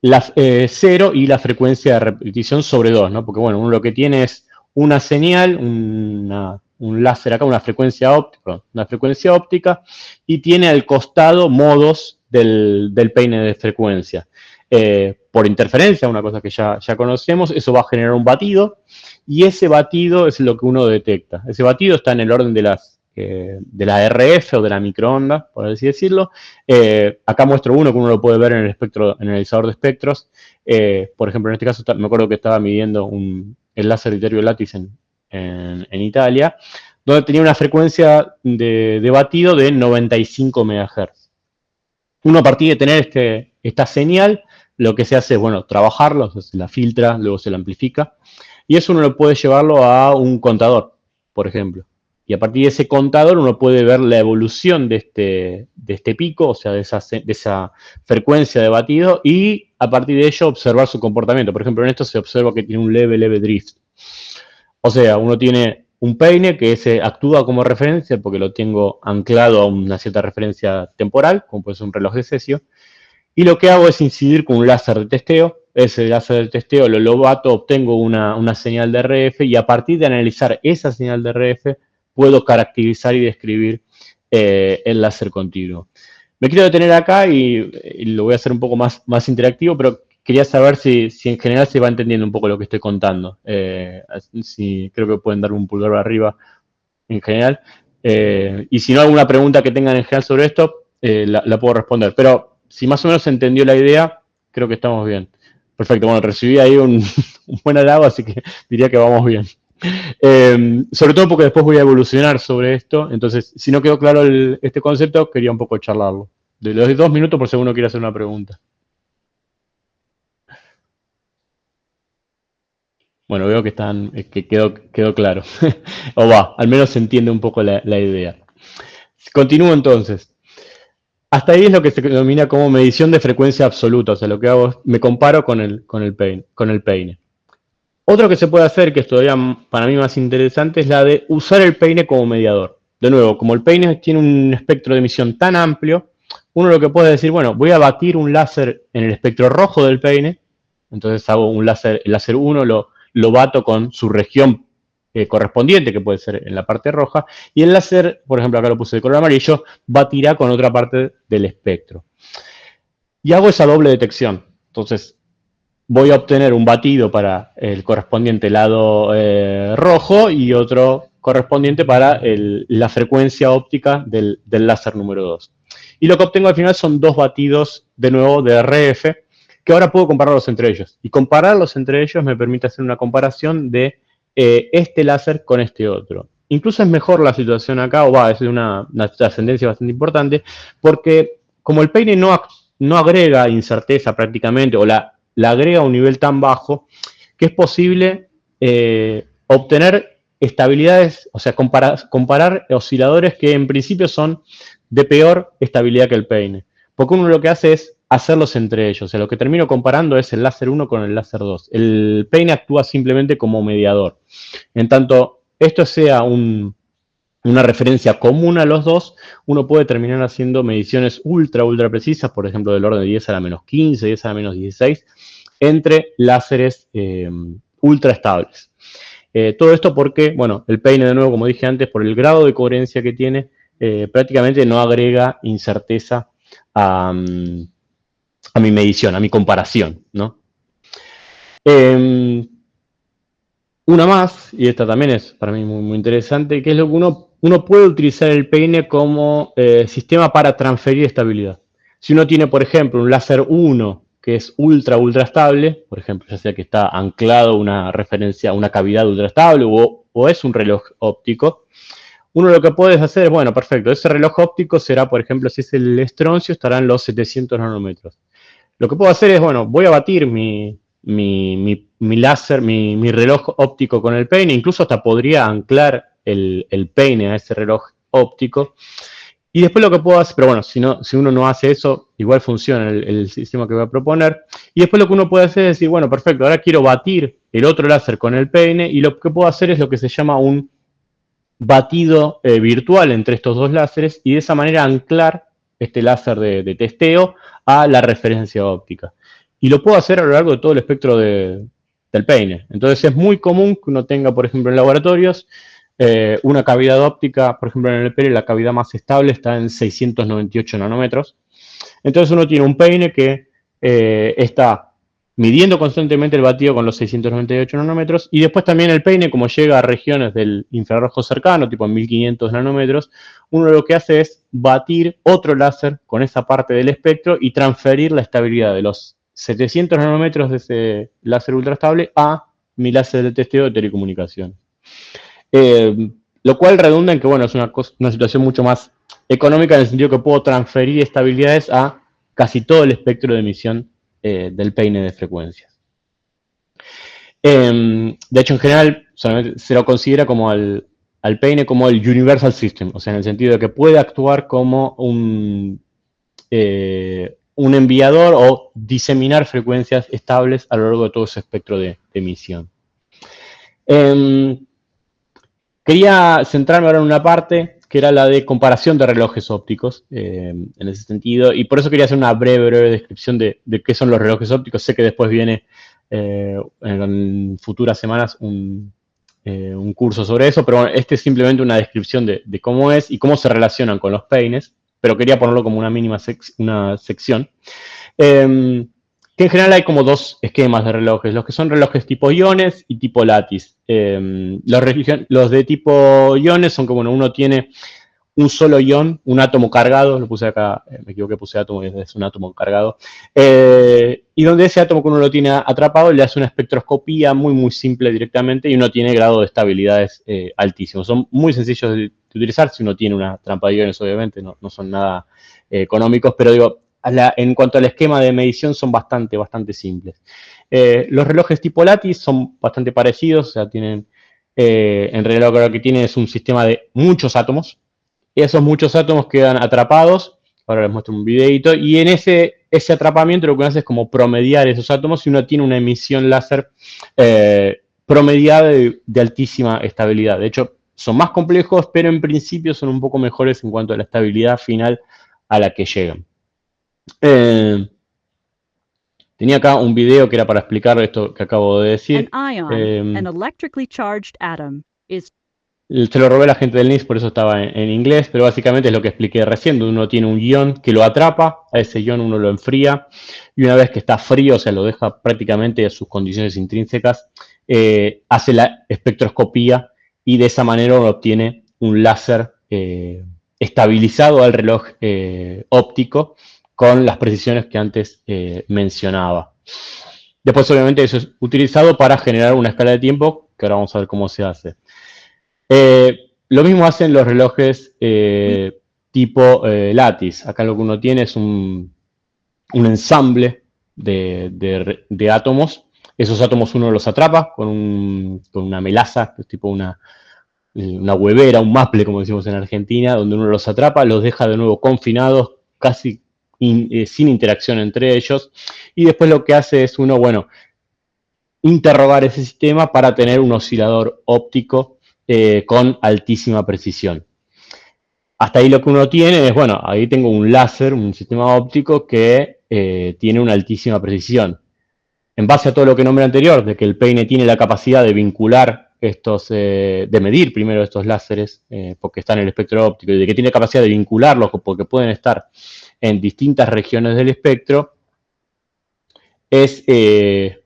la 0 y la frecuencia de repetición sobre 2, ¿no? Porque bueno, uno lo que tiene es una señal, un láser acá, una frecuencia óptica, y tiene al costado modos del peine de frecuencia. Por interferencia, una cosa que ya conocemos, eso va a generar un batido, y ese batido es lo que uno detecta. Ese batido está en el orden de la RF o de la microonda, por así decirlo. Acá muestro uno que uno lo puede ver en el analizador de espectros. Por ejemplo, en este caso me acuerdo que estaba midiendo el láser iterio látiz en Italia, donde tenía una frecuencia de batido de 95 MHz. Uno a partir de tener esta señal, lo que se hace es, bueno, trabajarlo, se la filtra, luego se la amplifica, y eso uno lo puede llevarlo a un contador, por ejemplo. Y a partir de ese contador uno puede ver la evolución de este pico, o sea, de esa frecuencia de batido, y a partir de ello observar su comportamiento. Por ejemplo, en esto se observa que tiene un leve drift. O sea, uno tiene un peine que actúa como referencia porque lo tengo anclado a una cierta referencia temporal, como puede ser un reloj de cesio, y lo que hago es incidir con un láser de testeo. Ese láser de testeo lo bato, obtengo una señal de RF, y a partir de analizar esa señal de RF puedo caracterizar y describir el láser continuo. Me quiero detener acá y lo voy a hacer un poco más interactivo, pero quería saber si en general se va entendiendo un poco lo que estoy contando. Creo que pueden dar un pulgar arriba en general. Y si no, alguna pregunta que tengan en general sobre esto, la puedo responder. Pero si más o menos se entendió la idea, creo que estamos bien. Perfecto, bueno, recibí ahí un buen halago, así que diría que vamos bien. Sobre todo porque después voy a evolucionar sobre esto, entonces si no quedó claro este concepto, quería un poco charlarlo. De los 2 minutos por si uno quiere hacer una pregunta. Bueno, veo que quedó claro. O va, al menos se entiende un poco la idea. Continúo entonces. Hasta ahí es lo que se denomina como medición de frecuencia absoluta, o sea, lo que hago es, me comparo con el peine. Otro que se puede hacer, que es todavía para mí más interesante, es la de usar el peine como mediador. De nuevo, como el peine tiene un espectro de emisión tan amplio, uno lo que puede decir, bueno, voy a batir un láser en el espectro rojo del peine, entonces hago el láser 1 lo bato con su región correspondiente, que puede ser en la parte roja, y el láser, por ejemplo, acá lo puse de color amarillo, batirá con otra parte del espectro. Y hago esa doble detección. Entonces, voy a obtener un batido para el correspondiente lado rojo y otro correspondiente para la frecuencia óptica del láser número 2. Y lo que obtengo al final son dos batidos, de nuevo, de RF, que ahora puedo compararlos entre ellos. Y compararlos entre ellos me permite hacer una comparación de este láser con este otro. Incluso es mejor la situación acá, o va, es una trascendencia bastante importante, porque como el peine no agrega incerteza prácticamente, o la agrega a un nivel tan bajo, que es posible obtener estabilidades, o sea, comparar osciladores que en principio son de peor estabilidad que el peine. Porque uno lo que hace es hacerlos entre ellos. O sea, lo que termino comparando es el láser 1 con el láser 2. El peine actúa simplemente como mediador. En tanto esto sea una referencia común a los dos, uno puede terminar haciendo mediciones ultra precisas, por ejemplo, del orden de 10 a la menos 15, 10 a la menos 16, entre láseres ultra estables. Todo esto porque, bueno, el peine, de nuevo, como dije antes, por el grado de coherencia que tiene, prácticamente no agrega incerteza a mi medición, a mi comparación, ¿no? Una más, y esta también es para mí muy interesante, que es lo que uno puede utilizar el peine como sistema para transferir estabilidad. Si uno tiene, por ejemplo, un láser 1 que es ultra estable, por ejemplo, ya sea que está anclado una referencia a una cavidad ultra estable o es un reloj óptico, uno lo que puede hacer es, bueno, perfecto, ese reloj óptico será, por ejemplo, si es el estroncio, estará en los 700 nanómetros. Lo que puedo hacer es, bueno, voy a batir mi láser, mi reloj óptico con el peine, incluso hasta podría anclar el peine a ese reloj óptico. Y después lo que puedo hacer, pero bueno, si uno no hace eso, igual funciona el sistema que voy a proponer. Y después lo que uno puede hacer es decir, bueno, perfecto, ahora quiero batir el otro láser con el peine y lo que puedo hacer es lo que se llama un batido virtual entre estos dos láseres y de esa manera anclar este láser de testeo a la referencia óptica. Y lo puedo hacer a lo largo de todo el espectro del peine. Entonces es muy común que uno tenga, por ejemplo, en laboratorios, una cavidad óptica, por ejemplo, en el peine la cavidad más estable está en 698 nanómetros. Entonces uno tiene un peine que está midiendo constantemente el batido con los 698 nanómetros, y después también el peine, como llega a regiones del infrarrojo cercano, tipo en 1500 nanómetros, uno lo que hace es batir otro láser con esa parte del espectro y transferir la estabilidad de los 700 nanómetros de ese láser ultraestable a mi láser de testeo de telecomunicación. Lo cual redunda en que, bueno, es una situación mucho más económica en el sentido que puedo transferir estabilidades a casi todo el espectro de emisión del peine de frecuencias. De hecho, en general, se lo considera como al peine como el Universal System, o sea, en el sentido de que puede actuar como un enviador o diseminar frecuencias estables a lo largo de todo ese espectro de emisión. Quería centrarme ahora en una parte que era la de comparación de relojes ópticos, en ese sentido, y por eso quería hacer una breve descripción de qué son los relojes ópticos. Sé que después viene en futuras semanas un curso sobre eso, pero bueno, este es simplemente una descripción de cómo es y cómo se relacionan con los peines, pero quería ponerlo como una mínima una sección. Que en general hay como dos esquemas de relojes, los que son relojes tipo iones y tipo lattice. Los de tipo iones son como, bueno, uno tiene un solo ion, un átomo cargado, lo puse acá, me equivoqué, puse átomo, es un átomo cargado, y donde ese átomo que uno lo tiene atrapado le hace una espectroscopía muy simple directamente y uno tiene grado de estabilidades altísimos. Son muy sencillos de utilizar si uno tiene una trampa de iones, obviamente, no son nada económicos, pero digo, en cuanto al esquema de medición son bastante simples. Los relojes tipo lattice son bastante parecidos, o sea, tienen, en realidad lo que tienen es un sistema de muchos átomos, y esos muchos átomos quedan atrapados, ahora les muestro un videito, y en ese atrapamiento lo que uno hace es como promediar esos átomos y uno tiene una emisión láser promediada de altísima estabilidad. De hecho, son más complejos, pero en principio son un poco mejores en cuanto a la estabilidad final a la que llegan. Tenía acá un video que era para explicar esto que acabo de decir. An ion, an electrically charged atom, is Se lo robé a la gente del NIS, por eso estaba en inglés, pero básicamente es lo que expliqué recién. Uno tiene un ion que lo atrapa, a ese ion uno lo enfría, y una vez que está frío, o sea, lo deja prácticamente a sus condiciones intrínsecas, hace la espectroscopía y de esa manera uno obtiene un láser estabilizado al reloj óptico con las precisiones que antes mencionaba. Después, obviamente, eso es utilizado para generar una escala de tiempo, que ahora vamos a ver cómo se hace. Lo mismo hacen los relojes tipo Lattice. Acá lo que uno tiene es un ensamble de átomos. Esos átomos uno los atrapa con una melaza, que es tipo una huevera, un maple, como decimos en Argentina, donde uno los atrapa, los deja de nuevo confinados, casi sin interacción entre ellos. Y después lo que hace es uno, bueno, interrogar ese sistema para tener un oscilador óptico con altísima precisión. Hasta ahí lo que uno tiene es, bueno, ahí tengo un láser, un sistema óptico que tiene una altísima precisión. En base a todo lo que nombré anterior, de que el peine tiene la capacidad de vincular estos, de medir primero estos láseres, porque están en el espectro óptico, y de que tiene capacidad de vincularlos porque pueden estar en distintas regiones del espectro, es,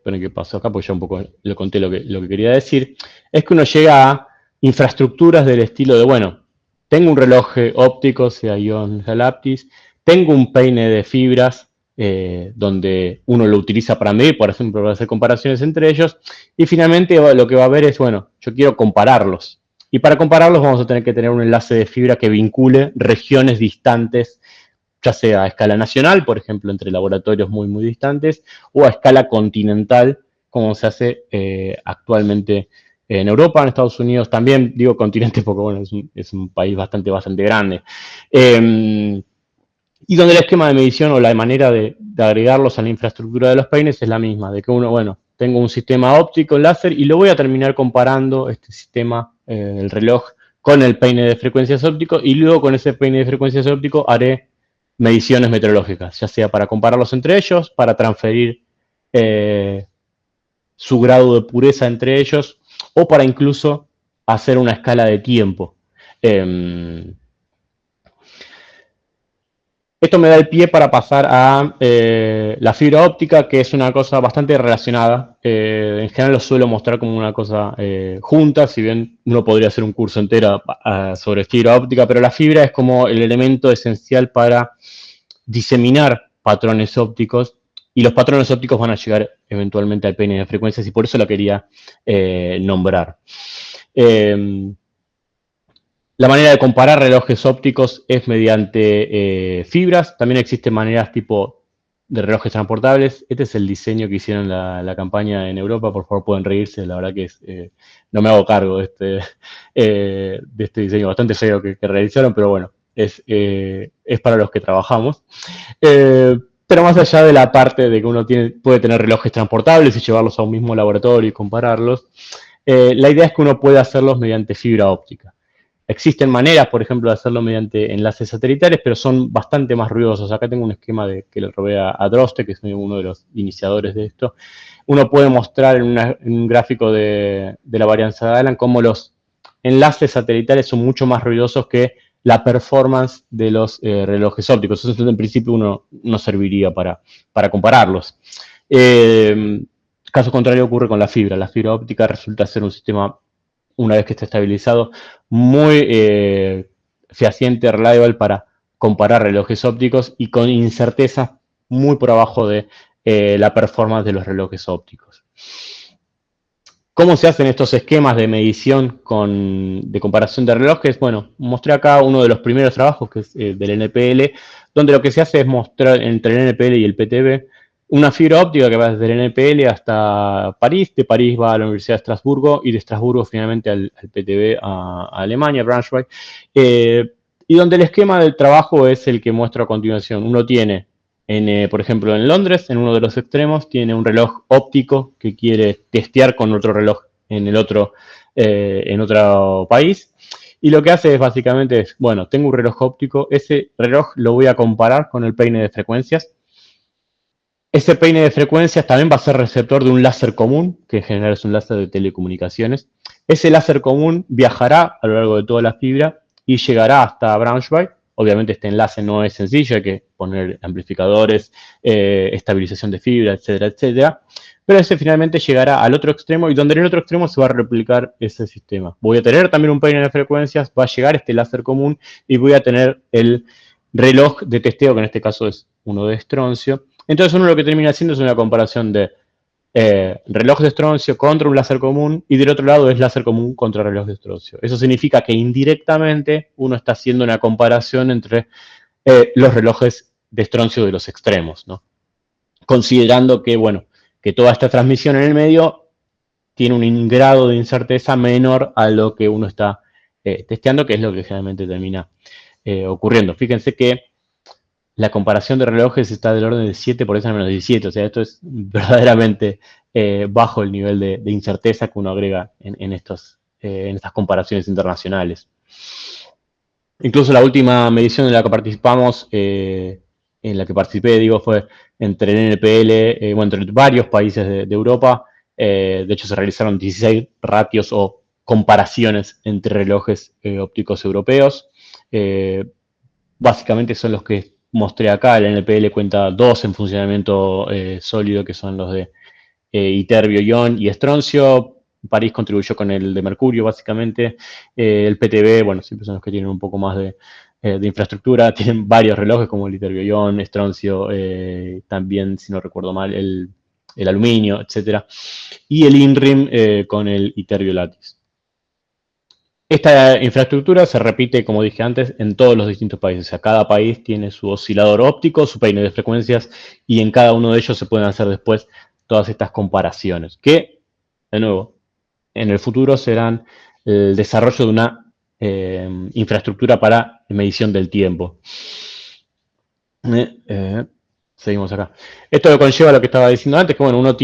bueno, ¿qué pasó acá? Pues ya un poco lo conté lo que quería decir, es que uno llega a infraestructuras del estilo de, bueno, tengo un reloj óptico, sea ion, sea Lattice, tengo un peine de fibras, donde uno lo utiliza para medir, por ejemplo, para hacer comparaciones entre ellos, y finalmente lo que va a haber es, bueno, yo quiero compararlos. Y para compararlos vamos a tener que tener un enlace de fibra que vincule regiones distantes, ya sea a escala nacional, por ejemplo, entre laboratorios muy, muy distantes, o a escala continental, como se hace actualmente en Europa, en Estados Unidos también, digo continente porque, bueno, es un país bastante grande. Y donde el esquema de medición o la manera de agregarlos a la infraestructura de los peines es la misma, de que uno, bueno, tengo un sistema óptico láser y lo voy a terminar comparando este sistema, el reloj, con el peine de frecuencias ópticos, y luego con ese peine de frecuencias ópticos haré mediciones meteorológicas, ya sea para compararlos entre ellos, para transferir su grado de pureza entre ellos, o para incluso hacer una escala de tiempo. Esto me da el pie para pasar a la fibra óptica, que es una cosa bastante relacionada. En general lo suelo mostrar como una cosa junta, si bien uno podría hacer un curso entero sobre fibra óptica, pero la fibra es como el elemento esencial para diseminar patrones ópticos, y los patrones ópticos van a llegar eventualmente al peine de frecuencias, y por eso la quería nombrar. La manera de comparar relojes ópticos es mediante fibras. También existen maneras tipo de relojes transportables. Este es el diseño que hicieron la campaña en Europa. Por favor, pueden reírse. La verdad que no me hago cargo de este diseño bastante feo que realizaron, pero bueno, es para los que trabajamos. Pero más allá de la parte de que uno puede tener relojes transportables y llevarlos a un mismo laboratorio y compararlos, la idea es que uno puede hacerlos mediante fibra óptica. Existen maneras, por ejemplo, de hacerlo mediante enlaces satelitales, pero son bastante más ruidosos. Acá tengo un esquema que le robé a Droste, que es uno de los iniciadores de esto. Uno puede mostrar en un gráfico de la varianza de Allen cómo los enlaces satelitales son mucho más ruidosos que la performance de los relojes ópticos. Entonces, en principio, uno no serviría para compararlos. Caso contrario ocurre con la fibra. La fibra óptica resulta ser un sistema, una vez que está estabilizado, muy fehaciente, reliable para comparar relojes ópticos y con incerteza muy por abajo de la performance de los relojes ópticos. ¿Cómo se hacen estos esquemas de medición de comparación de relojes? Bueno, mostré acá uno de los primeros trabajos, que es del NPL, donde lo que se hace es mostrar entre el NPL y el PTB una fibra óptica que va desde el NPL hasta París, de París va a la Universidad de Estrasburgo y de Estrasburgo finalmente al PTB a Alemania, Braunschweig, y donde el esquema del trabajo es el que muestro a continuación. Uno tiene, por ejemplo, en Londres, en uno de los extremos, tiene un reloj óptico que quiere testear con otro reloj en otro país. Y lo que hace es básicamente, bueno, tengo un reloj óptico, ese reloj lo voy a comparar con el peine de frecuencias. Ese peine de frecuencias también va a ser receptor de un láser común, que en general es un láser de telecomunicaciones. Ese láser común viajará a lo largo de toda la fibra y llegará hasta Braunschweig. Obviamente este enlace no es sencillo, hay que poner amplificadores, estabilización de fibra, etcétera, etcétera. Pero ese finalmente llegará al otro extremo y donde en el otro extremo se va a replicar ese sistema. Voy a tener también un peine de frecuencias, va a llegar este láser común y voy a tener el reloj de testeo, que en este caso es uno de estroncio. Entonces uno lo que termina haciendo es una comparación de reloj de estroncio contra un láser común y del otro lado es láser común contra reloj de estroncio. Eso significa que indirectamente uno está haciendo una comparación entre los relojes de estroncio de los extremos, ¿no? Considerando que, bueno, que toda esta transmisión en el medio tiene un grado de incerteza menor a lo que uno está testeando, que es lo que generalmente termina ocurriendo. Fíjense que la comparación de relojes está del orden de 7 por 10 a la menos 17, o sea, esto es verdaderamente bajo el nivel de incerteza que uno agrega en estas comparaciones internacionales. Incluso la última medición en la que participamos, en la que participé, digo, fue entre el NPL, bueno, entre varios países de Europa. De hecho, se realizaron 16 ratios o comparaciones entre relojes ópticos europeos. Básicamente son los que mostré acá. El NPL cuenta dos en funcionamiento sólido, que son los de Ytterbio, Ion y Estroncio. París contribuyó con el de Mercurio, básicamente. El PTB, bueno, siempre son los que tienen un poco más de infraestructura. Tienen varios relojes como el Ytterbio, Ion, Estroncio, también, si no recuerdo mal, el aluminio, etcétera. Y el INRIM con el Ytterbio Lattice. Esta infraestructura se repite, como dije antes, en todos los distintos países. O sea, cada país tiene su oscilador óptico, su peine de frecuencias, y en cada uno de ellos se pueden hacer después todas estas comparaciones, que, de nuevo, en el futuro serán el desarrollo de una infraestructura para medición del tiempo. Seguimos acá. Esto lo conlleva a lo que estaba diciendo antes, que bueno, uno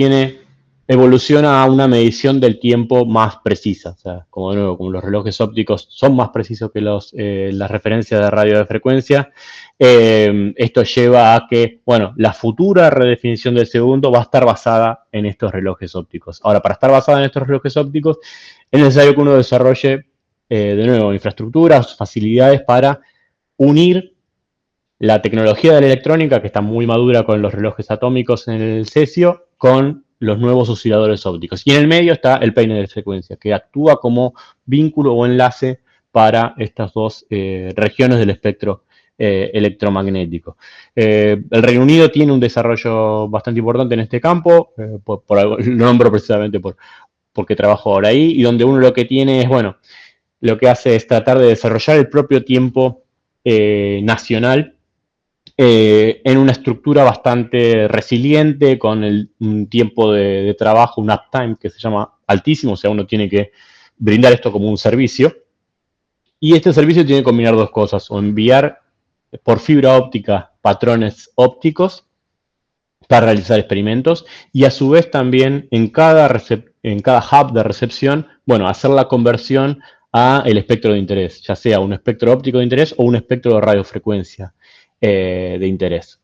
evoluciona a una medición del tiempo más precisa. O sea, como de nuevo, como los relojes ópticos son más precisos que las referencias de radio de frecuencia, esto lleva a que, bueno, la futura redefinición del segundo va a estar basada en estos relojes ópticos. Ahora, para estar basada en estos relojes ópticos, es necesario que uno desarrolle, de nuevo, infraestructuras, facilidades para unir la tecnología de la electrónica, que está muy madura con los relojes atómicos en el cesio, con los nuevos osciladores ópticos. Y en el medio está el peine de frecuencia, que actúa como vínculo o enlace para estas dos regiones del espectro electromagnético. El Reino Unido tiene un desarrollo bastante importante en este campo, lo nombro precisamente porque trabajo ahora ahí, y donde uno lo que tiene es, bueno, lo que hace es tratar de desarrollar el propio tiempo nacional en una estructura bastante resiliente, con un tiempo de trabajo, un uptime que se llama altísimo, o sea, uno tiene que brindar esto como un servicio. Y este servicio tiene que combinar dos cosas, o enviar por fibra óptica patrones ópticos para realizar experimentos, y a su vez también en cada hub de recepción, bueno, hacer la conversión a el espectro de interés, ya sea un espectro óptico de interés o un espectro de radiofrecuencia de interés.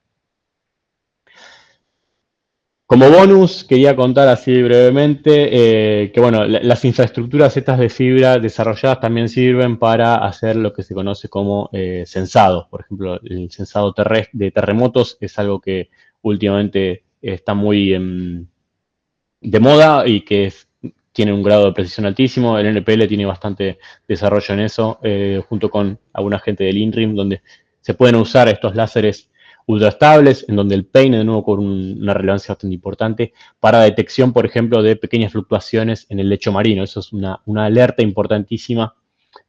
Como bonus, quería contar así brevemente que, bueno, las infraestructuras estas de fibra desarrolladas también sirven para hacer lo que se conoce como censado. Por ejemplo, el censado de terremotos es algo que últimamente está muy de moda y que tiene un grado de precisión altísimo. El NPL tiene bastante desarrollo en eso, junto con alguna gente del INRIM, donde se pueden usar estos láseres ultraestables, en donde el peine, de nuevo, con una relevancia bastante importante, para detección, por ejemplo, de pequeñas fluctuaciones en el lecho marino. Eso es una alerta importantísima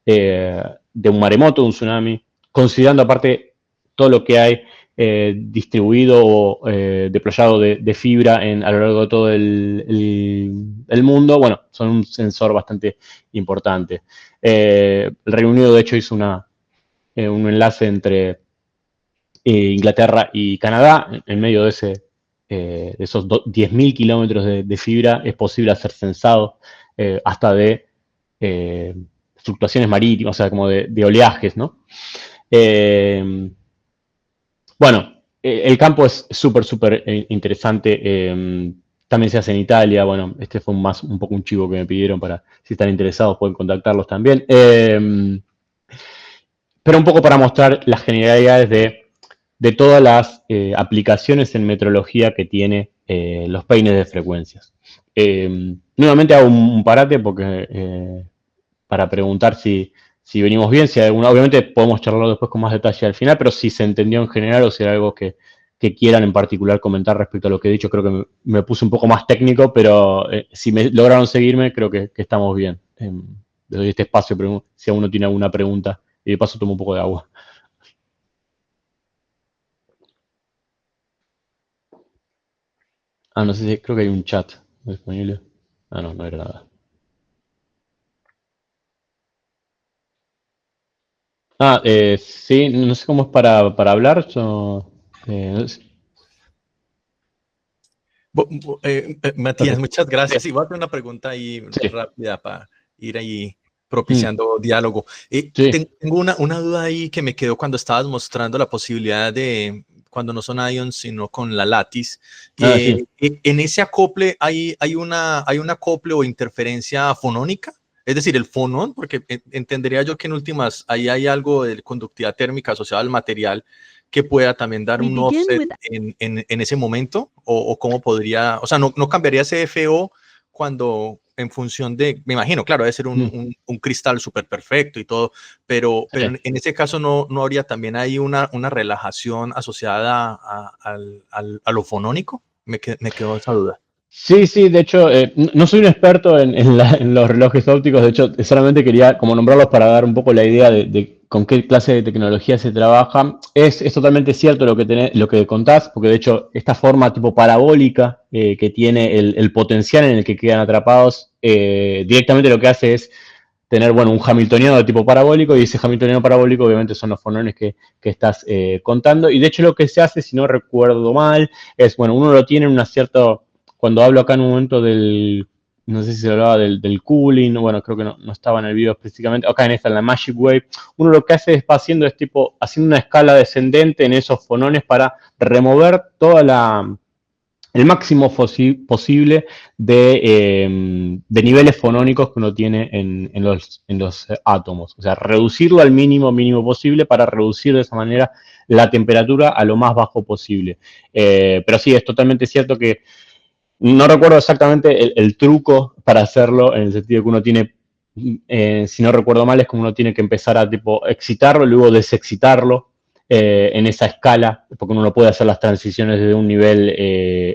de un maremoto, de un tsunami, considerando aparte todo lo que hay distribuido o deployado de fibra a lo largo de todo el mundo. Bueno, son un sensor bastante importante. El Reino Unido, de hecho, hizo un enlace entre Inglaterra y Canadá. En medio de esos 10.000 kilómetros de fibra es posible hacer censado hasta de fluctuaciones marítimas, o sea, como de oleajes, ¿no? Bueno, el campo es súper interesante. también se hace en Italia. Bueno, este fue un poco un chivo que me pidieron para, si están interesados, pueden contactarlos también. Pero un poco para mostrar las generalidades de todas las aplicaciones en metrología que tiene los peines de frecuencias. Nuevamente hago un parate porque para preguntar si venimos bien, si hay alguna, obviamente podemos charlarlo después con más detalle al final, pero si se entendió en general o si hay algo que quieran en particular comentar respecto a lo que he dicho. Creo que me puse un poco más técnico, pero si me lograron seguirme, creo que estamos bien. Les doy este espacio, pero si alguno tiene alguna pregunta, y de paso tomo un poco de agua. Ah, no sé si, creo que hay un chat disponible. Ah, no, no era nada. Ah, sí, no sé cómo es para hablar. Yo, no sé. Matías, Ok, muchas sí, gracias. Y voy a hacer una pregunta ahí sí, rápida para ir ahí mm, propiciando diálogo. sí. Tengo una duda ahí que me quedó cuando estabas mostrando la posibilidad de, cuando no son ions, sino con la Lattice. Ah, sí. En ese acople hay un acople o interferencia fonónica. Es decir, el fonón, porque entendería yo que en últimas ahí hay algo de conductividad térmica asociada al material que pueda también dar un offset en ese momento, o cómo podría, o sea, no cambiaría ese FO cuando en función de, me imagino, claro, debe ser un cristal súper perfecto y todo, pero Sí. en ese caso no habría también ahí una relajación asociada a lo fonónico. Me quedó esa duda. Sí, sí, de hecho, no soy un experto en los relojes ópticos. De hecho, solamente quería como nombrarlos para dar un poco la idea de con qué clase de tecnología se trabaja. Es totalmente cierto lo que contás, porque de hecho esta forma tipo parabólica que tiene el potencial en el que quedan atrapados, directamente lo que hace es tener, bueno, un hamiltoniano de tipo parabólico, y ese hamiltoniano parabólico obviamente son los fonones que estás contando. Y de hecho lo que se hace, si no recuerdo mal, es, bueno, uno lo tiene en una cierta, cuando hablo acá en un momento no sé si se hablaba del cooling, bueno, creo que no estaba en el video específicamente, acá en la Magic Wave, uno lo que hace es haciendo una escala descendente en esos fonones para remover el máximo posible de niveles fonónicos que uno tiene en los átomos. O sea, reducirlo al mínimo posible para reducir de esa manera la temperatura a lo más bajo posible. Pero sí, es totalmente cierto que no recuerdo exactamente el truco para hacerlo, en el sentido que uno tiene, si no recuerdo mal, es como uno tiene que empezar a tipo excitarlo y luego desexcitarlo en esa escala, porque uno no puede hacer las transiciones desde un nivel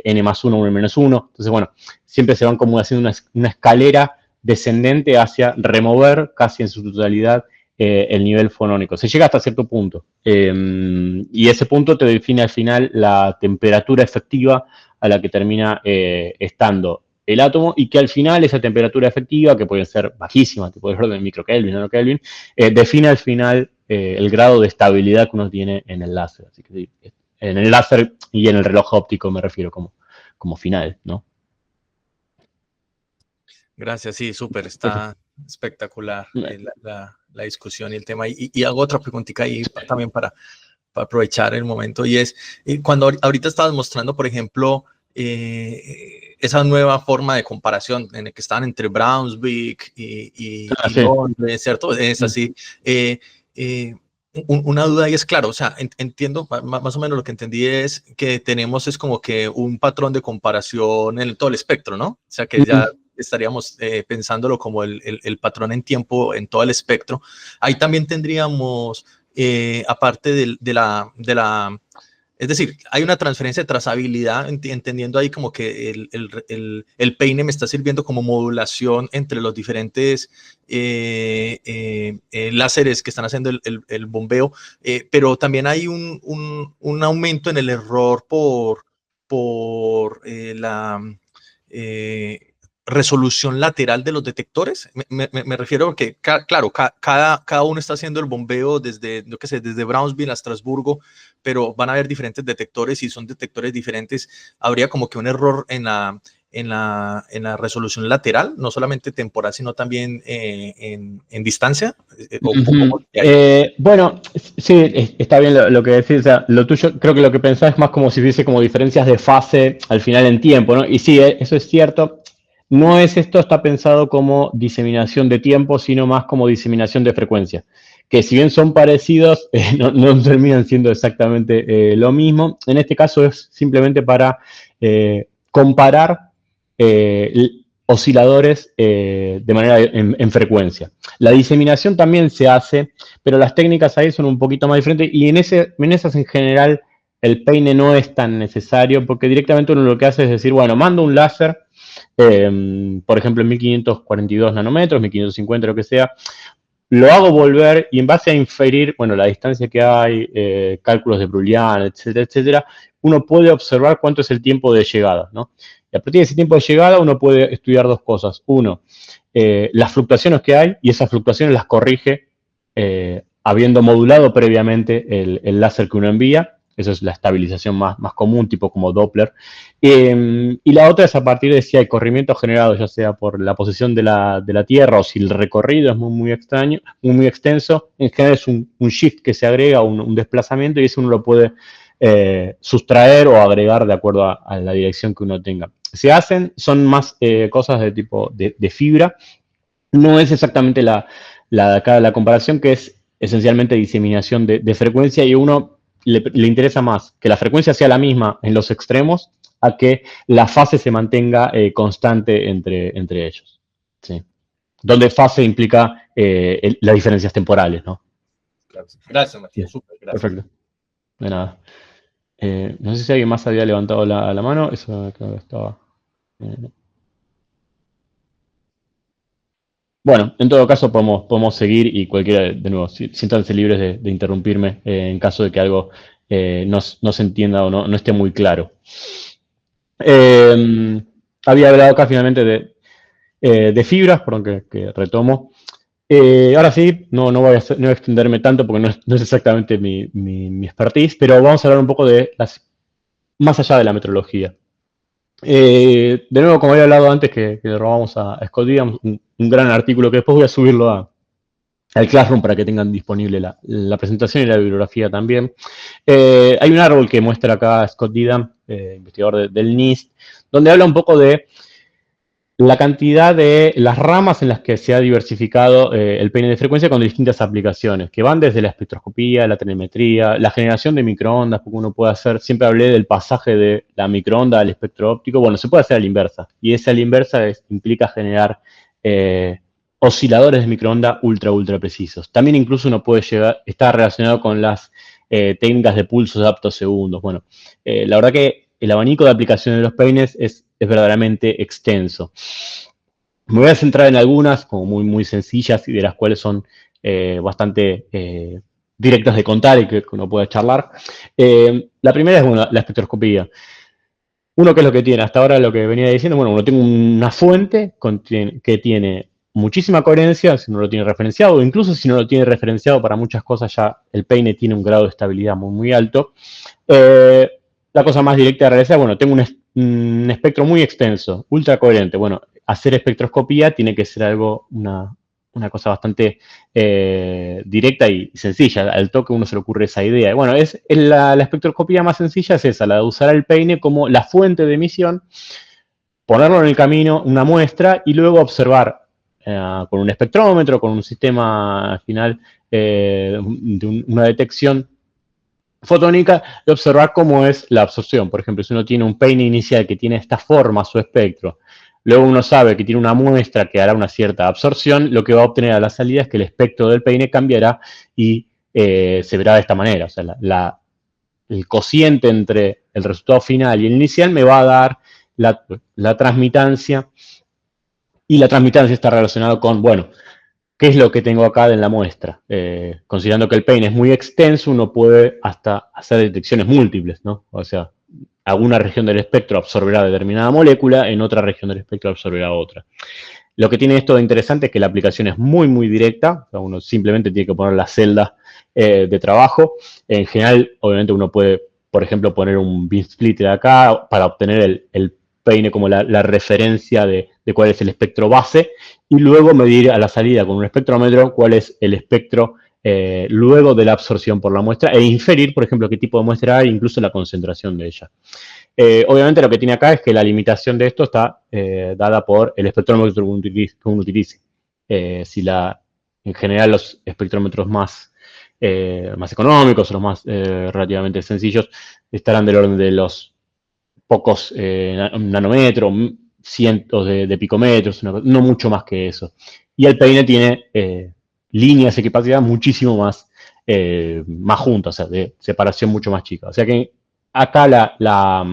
n+1 a un n-1. Entonces, bueno, siempre se van como haciendo una escalera descendente hacia remover casi en su totalidad el nivel fonónico. Se llega hasta cierto punto. Y ese punto te define al final la temperatura efectiva a la que termina estando el átomo, y que al final esa temperatura efectiva, que puede ser bajísima, tipo de orden microkelvin, nanokelvin, define al final el grado de estabilidad que uno tiene en el láser. Así que sí, en el láser y en el reloj óptico me refiero como final, ¿no? Gracias, sí, súper, está espectacular la discusión y el tema. Y hago otra preguntita ahí también para aprovechar el momento, y es, cuando ahorita estabas mostrando, por ejemplo, esa nueva forma de comparación en el que están entre Brownsvik y Sí. Londres, ¿cierto? Es así. Una duda ahí es, claro, o sea, entiendo, más o menos lo que entendí es que tenemos es como que un patrón de comparación en todo el espectro, ¿no? O sea, que ya estaríamos pensándolo como el patrón en tiempo en todo el espectro. Ahí también tendríamos, aparte es decir, hay una transferencia de trazabilidad, entendiendo ahí como que el peine me está sirviendo como modulación entre los diferentes láseres que están haciendo el bombeo, pero también hay un aumento en el error por la resolución lateral de los detectores. Me refiero a que, claro, cada uno está haciendo el bombeo desde, yo qué sé, desde Brownsville a Estrasburgo, pero van a haber diferentes detectores y son detectores diferentes. Habría como que un error en la resolución lateral, no solamente temporal, sino también en distancia? Bueno, sí, está bien lo que decís. O sea, lo tuyo, creo que lo que pensás es más como si hubiese como diferencias de fase al final en tiempo, ¿no? Y sí, eso es cierto. No es esto, está pensado como diseminación de tiempo, sino más como diseminación de frecuencia. Que si bien son parecidos, no terminan siendo exactamente lo mismo. En este caso es simplemente para comparar osciladores de manera en frecuencia. La diseminación también se hace, pero las técnicas ahí son un poquito más diferentes y en esas en general el peine no es tan necesario porque directamente uno lo que hace es decir, bueno, mando un láser, por ejemplo en 1542 nanómetros, 1550, lo que sea, lo hago volver y en base a inferir, bueno, la distancia que hay, cálculos de Brownian, etcétera, etcétera, uno puede observar cuánto es el tiempo de llegada, ¿no? Y a partir de ese tiempo de llegada uno puede estudiar dos cosas. Uno, las fluctuaciones que hay y esas fluctuaciones las corrige habiendo modulado previamente el láser que uno envía. Eso es la estabilización más común, tipo como Doppler. Y la otra es a partir de si hay corrimiento generado, ya sea por la posición de la Tierra o si el recorrido es muy extraño, muy extenso. En general es un shift que se agrega, un desplazamiento, y eso uno lo puede sustraer o agregar de acuerdo a la dirección que uno tenga. Se hacen, son más cosas de tipo de fibra. No es exactamente la comparación, que es esencialmente diseminación de frecuencia, y uno le interesa más que la frecuencia sea la misma en los extremos a que la fase se mantenga constante entre ellos. ¿Sí? Donde fase implica las diferencias temporales, ¿no? Gracias, Matías. Súper, gracias. Perfecto. De nada. No sé si alguien más había levantado la mano. Eso creo que estaba. Bueno, en todo caso podemos seguir y cualquiera, de nuevo, siéntanse libres de interrumpirme en caso de que algo no se entienda o no esté muy claro. Había hablado acá finalmente de fibras, perdón que retomo. Ahora sí, no voy a extenderme tanto porque no es exactamente mi expertise, pero vamos a hablar un poco de más allá de la metrología. De nuevo, como había hablado antes, que le robamos a Scott Diam, un gran artículo que después voy a subirlo al Classroom para que tengan disponible la presentación y la bibliografía también. Hay un árbol que muestra acá Scott Diam, investigador del NIST, donde habla un poco de la cantidad de las ramas en las que se ha diversificado el peine de frecuencia con distintas aplicaciones, que van desde la espectroscopía, la telemetría, la generación de microondas, porque uno puede hacer, siempre hablé del pasaje de la microonda al espectro óptico, bueno, se puede hacer a la inversa, y esa a la inversa implica generar osciladores de microonda ultra precisos. También incluso uno puede está relacionado con las técnicas de pulsos de aptosegundos. Bueno, la verdad que el abanico de aplicaciones de los peines es verdaderamente extenso. Me voy a centrar en algunas como muy sencillas y de las cuales son bastante directas de contar y que uno puede charlar. La primera es la espectroscopía. Uno, ¿qué es lo que tiene? Hasta ahora lo que venía diciendo, bueno, uno tiene una fuente que tiene muchísima coherencia, si no lo tiene referenciado, o incluso si no lo tiene referenciado para muchas cosas, ya el peine tiene un grado de estabilidad muy alto. La cosa más directa de realizar, bueno, tengo un espectro muy extenso, ultra coherente. Bueno, hacer espectroscopía tiene que ser una cosa bastante directa y sencilla. Al toque uno se le ocurre esa idea. Bueno, la espectroscopía más sencilla es esa, la de usar el peine como la fuente de emisión, ponerlo en el camino, una muestra, y luego observar con un espectrómetro, con un sistema final de una detección fotónica, de observar cómo es la absorción. Por ejemplo, si uno tiene un peine inicial que tiene esta forma, su espectro, luego uno sabe que tiene una muestra que hará una cierta absorción, lo que va a obtener a la salida es que el espectro del peine cambiará y se verá de esta manera. O sea, el cociente entre el resultado final y el inicial me va a dar la transmitancia, y la transmitancia está relacionada con, bueno, ¿qué es lo que tengo acá en la muestra? Considerando que el peine es muy extenso, uno puede hasta hacer detecciones múltiples, ¿no? O sea, alguna región del espectro absorberá determinada molécula, en otra región del espectro absorberá otra. Lo que tiene esto de interesante es que la aplicación es muy directa, o sea, uno simplemente tiene que poner la celda de trabajo. En general, obviamente uno puede, por ejemplo, poner un beam splitter acá para obtener peine como la referencia de cuál es el espectro base, y luego medir a la salida con un espectrómetro cuál es el espectro luego de la absorción por la muestra, e inferir, por ejemplo, qué tipo de muestra hay, incluso la concentración de ella. Obviamente lo que tiene acá es que la limitación de esto está dada por el espectrómetro que uno utilice. En general los espectrómetros más económicos, los más relativamente sencillos, estarán del orden de los pocos nanómetros, cientos de picómetros, no mucho más que eso. Y el peine tiene líneas de capacidad muchísimo más juntas, o sea, de separación mucho más chica. O sea que acá la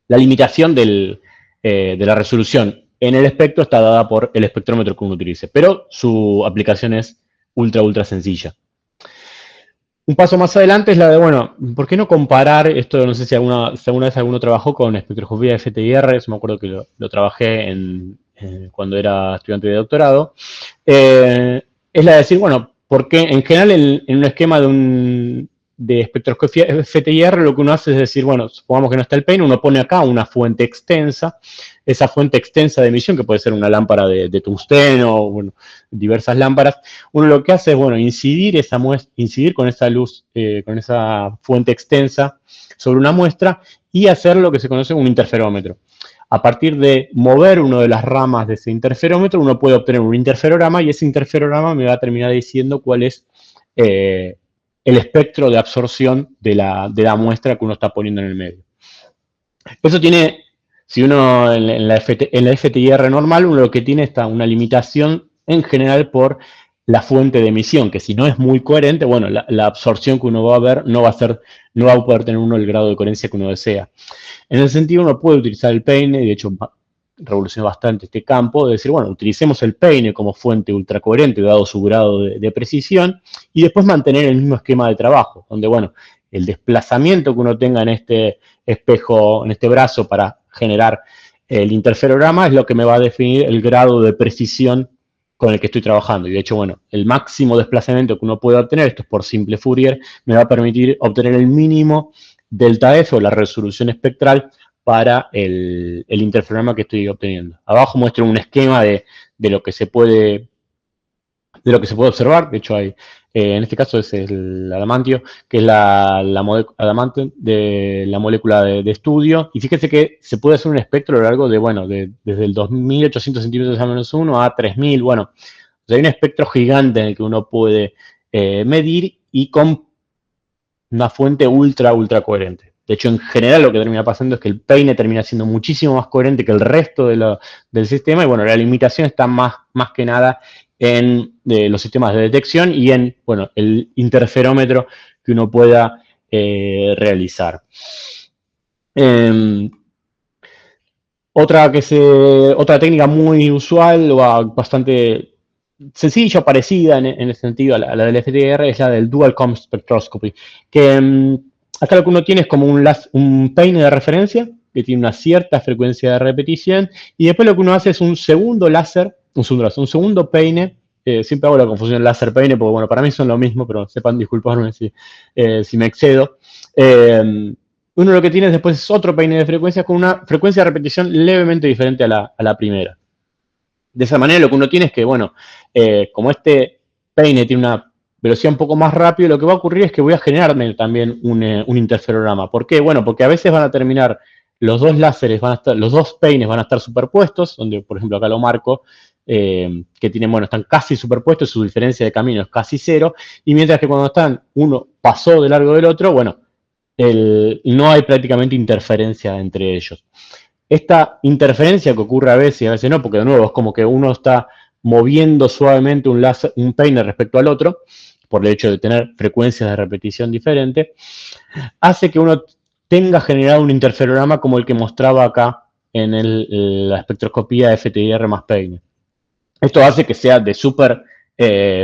limitación de la resolución en el espectro está dada por el espectrómetro que uno utilice, pero su aplicación es ultra sencilla. Un paso más adelante es la de, bueno, ¿por qué no comparar esto? No sé si alguna vez alguno trabajó con espectroscopía FTIR, eso me acuerdo que lo trabajé cuando era estudiante de doctorado. Es la de decir, bueno, porque en general en un esquema de espectroscopía FTIR lo que uno hace es decir, bueno, supongamos que no está el peine, uno pone acá una fuente extensa, esa fuente extensa de emisión, que puede ser una lámpara de tungsteno, o bueno, diversas lámparas, uno lo que hace es, bueno, incidir con esa luz, con esa fuente extensa sobre una muestra y hacer lo que se conoce un interferómetro. A partir de mover una de las ramas de ese interferómetro, uno puede obtener un interferograma y ese interferograma me va a terminar diciendo cuál es el espectro de absorción de la muestra que uno está poniendo en el medio. Eso tiene, si uno en la FTIR normal, uno lo que tiene es una limitación en general por la fuente de emisión, que si no es muy coherente, bueno, la absorción que uno va a ver no va a poder tener uno el grado de coherencia que uno desea. En ese sentido, uno puede utilizar el peine, y de hecho revolucionó bastante este campo, de decir, bueno, utilicemos el peine como fuente ultracoherente, dado su grado de precisión, y después mantener el mismo esquema de trabajo, donde, bueno, el desplazamiento que uno tenga en este espejo, en este brazo para generar el interferograma es lo que me va a definir el grado de precisión con el que estoy trabajando. Y de hecho, bueno, el máximo desplazamiento que uno puede obtener, esto es por simple Fourier, me va a permitir obtener el mínimo delta F o la resolución espectral para el interferograma que estoy obteniendo. Abajo muestro un esquema de lo que se puede observar. De hecho, hay, en este caso es el adamantio, que es adamante de la molécula de estudio. Y fíjese que se puede hacer un espectro a lo largo de, bueno, desde el 2800 centímetros a-1 a 3000. Bueno, o sea, hay un espectro gigante en el que uno puede medir y con una fuente ultra coherente. De hecho, en general lo que termina pasando es que el peine termina siendo muchísimo más coherente que el resto del sistema, y bueno, la limitación está más que nada en los sistemas de detección y en, bueno, el interferómetro que uno pueda realizar. Otra técnica muy usual o bastante sencilla, parecida en el sentido a la del FTIR, es la del Dual Comb Spectroscopy, que acá lo que uno tiene es como un peine de referencia que tiene una cierta frecuencia de repetición, y después lo que uno hace es un segundo peine. Siempre hago la confusión láser-peine porque, bueno, para mí son lo mismo, pero sepan disculparme si me excedo. Uno lo que tiene después es otro peine de frecuencia con una frecuencia de repetición levemente diferente a la primera. De esa manera lo que uno tiene es que, bueno, como este peine tiene una velocidad un poco más rápida, lo que va a ocurrir es que voy a generarme también un interferograma. ¿Por qué? Bueno, porque a veces van a terminar los dos láseres, los dos peines van a estar superpuestos, donde, por ejemplo, acá lo marco, que tienen, bueno, están casi superpuestos, su diferencia de camino es casi cero, y mientras que cuando uno pasó de largo del otro, bueno, no hay prácticamente interferencia entre ellos. Esta interferencia que ocurre a veces y a veces no, porque de nuevo es como que uno está moviendo suavemente un peine respecto al otro, por el hecho de tener frecuencias de repetición diferentes, hace que uno tenga generado un interferograma como el que mostraba acá en la espectroscopía FTIR más peine. Esto hace que sea de súper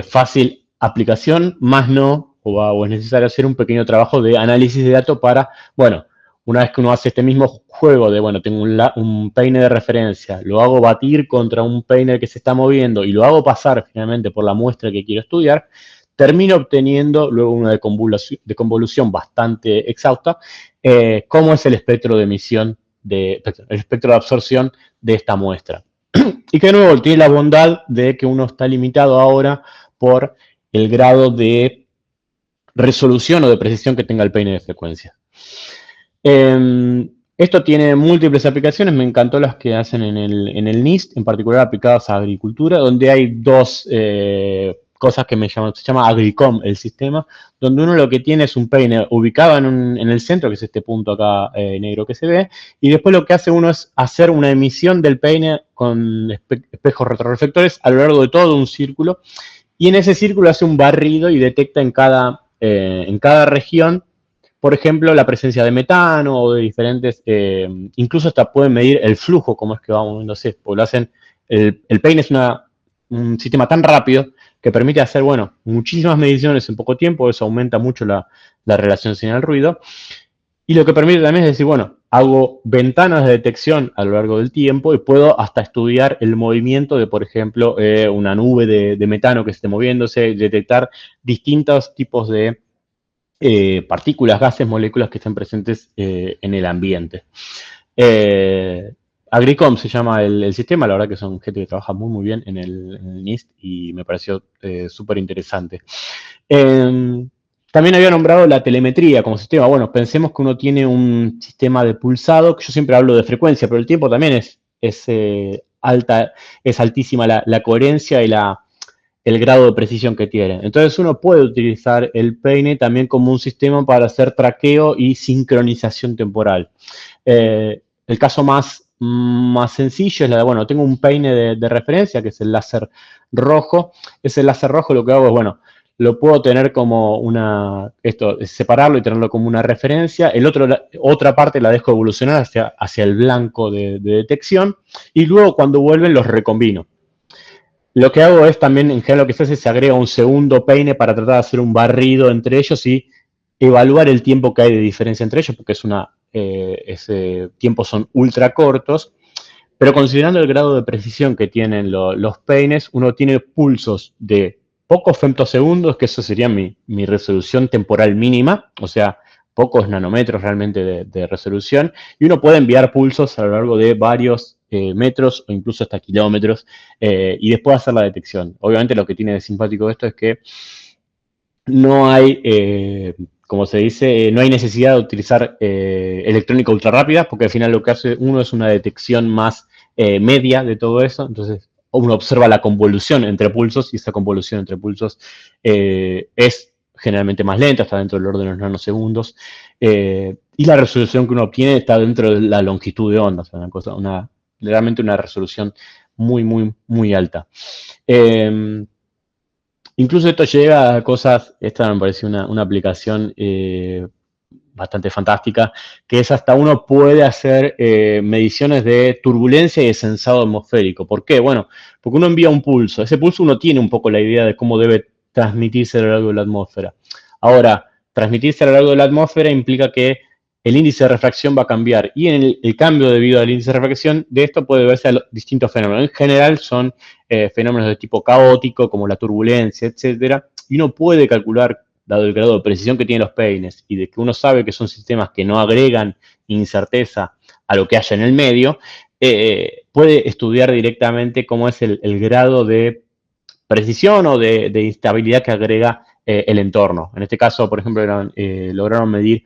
fácil aplicación, más no, o es necesario hacer un pequeño trabajo de análisis de datos para, bueno, una vez que uno hace este mismo juego de, bueno, tengo un peine de referencia, lo hago batir contra un peine que se está moviendo y lo hago pasar finalmente por la muestra que quiero estudiar, termino obteniendo luego una convolución bastante exhausta, cómo es el espectro de emisión el espectro de absorción de esta muestra. Y que de nuevo tiene la bondad de que uno está limitado ahora por el grado de resolución o de precisión que tenga el peine de frecuencia. Esto tiene múltiples aplicaciones, me encantó las que hacen en el NIST, en particular aplicadas a agricultura, donde hay dos cosas que se llama AgriCom, el sistema, donde uno lo que tiene es un peine ubicado en el centro, que es este punto acá negro que se ve, y después lo que hace uno es hacer una emisión del peine con espejos retroreflectores a lo largo de todo un círculo, y en ese círculo hace un barrido y detecta en cada región, por ejemplo, la presencia de metano o de diferentes, incluso hasta pueden medir el flujo, como es que va moviéndose, porque lo hacen, el peine es un sistema tan rápido que permite hacer, bueno, muchísimas mediciones en poco tiempo, eso aumenta mucho la relación señal-ruido, y lo que permite también es decir, bueno, hago ventanas de detección a lo largo del tiempo y puedo hasta estudiar el movimiento de, por ejemplo, una nube de metano que esté moviéndose, detectar distintos tipos de partículas, gases, moléculas que estén presentes en el ambiente. AgriCom se llama el sistema, la verdad que son gente que trabaja muy bien en el NIST y me pareció súper interesante. También había nombrado la telemetría como sistema. Bueno, pensemos que uno tiene un sistema de pulsado, que yo siempre hablo de frecuencia, pero el tiempo también es altísima la coherencia y el grado de precisión que tiene. Entonces uno puede utilizar el peine también como un sistema para hacer traqueo y sincronización temporal. El caso más sencillo es la de, bueno, tengo un peine de referencia, que es el láser rojo. Ese láser rojo lo que hago es, bueno, lo puedo tener como separarlo y tenerlo como una referencia. Otra parte la dejo evolucionar hacia el blanco de detección, y luego cuando vuelven los recombino. Lo que hago es también, en general lo que se hace es se agrega un segundo peine para tratar de hacer un barrido entre ellos y evaluar el tiempo que hay de diferencia entre ellos, porque ese tiempo son ultra cortos, pero considerando el grado de precisión que tienen los peines, uno tiene pulsos de pocos femtosegundos, que eso sería mi resolución temporal mínima, o sea, pocos nanómetros realmente de resolución, y uno puede enviar pulsos a lo largo de varios metros o incluso hasta kilómetros, y después hacer la detección. Obviamente lo que tiene de simpático esto es que no hay, como se dice, no hay necesidad de utilizar electrónica ultra rápida, porque al final lo que hace uno es una detección más media de todo eso. Entonces uno observa la convolución entre pulsos, y esa convolución entre pulsos es generalmente más lenta, está dentro del orden de los nanosegundos, y la resolución que uno obtiene está dentro de la longitud de onda, o sea, realmente una resolución muy alta. Incluso esto llega a cosas, esta me pareció una aplicación bastante fantástica, que es hasta uno puede hacer mediciones de turbulencia y de sensado atmosférico. ¿Por qué? Bueno, porque uno envía un pulso. Ese pulso uno tiene un poco la idea de cómo debe transmitirse a lo largo de la atmósfera. Ahora, transmitirse a lo largo de la atmósfera implica que el índice de refracción va a cambiar, y en el cambio debido al índice de refracción de esto puede verse a distintos fenómenos. En general son fenómenos de tipo caótico, como la turbulencia, etcétera, y uno puede calcular, dado el grado de precisión que tienen los peines y de que uno sabe que son sistemas que no agregan incerteza a lo que haya en el medio, puede estudiar directamente cómo es el grado de precisión o de instabilidad que agrega el entorno. En este caso, por ejemplo, lograron medir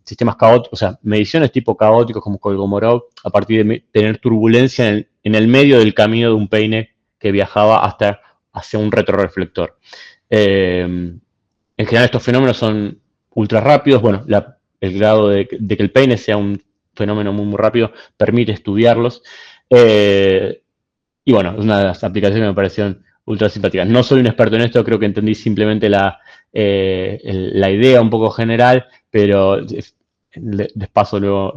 sistemas caóticos, o sea, mediciones tipo caóticos como Kolmogorov, a partir de tener turbulencia en el medio del camino de un peine que viajaba hacia un retroreflector. En general estos fenómenos son ultra rápidos. Bueno, el grado de que el peine sea un fenómeno muy rápido permite estudiarlos. Y bueno, es una de las aplicaciones que me parecieron ultra simpáticas. No soy un experto en esto, creo que entendí simplemente la idea un poco general, pero les paso luego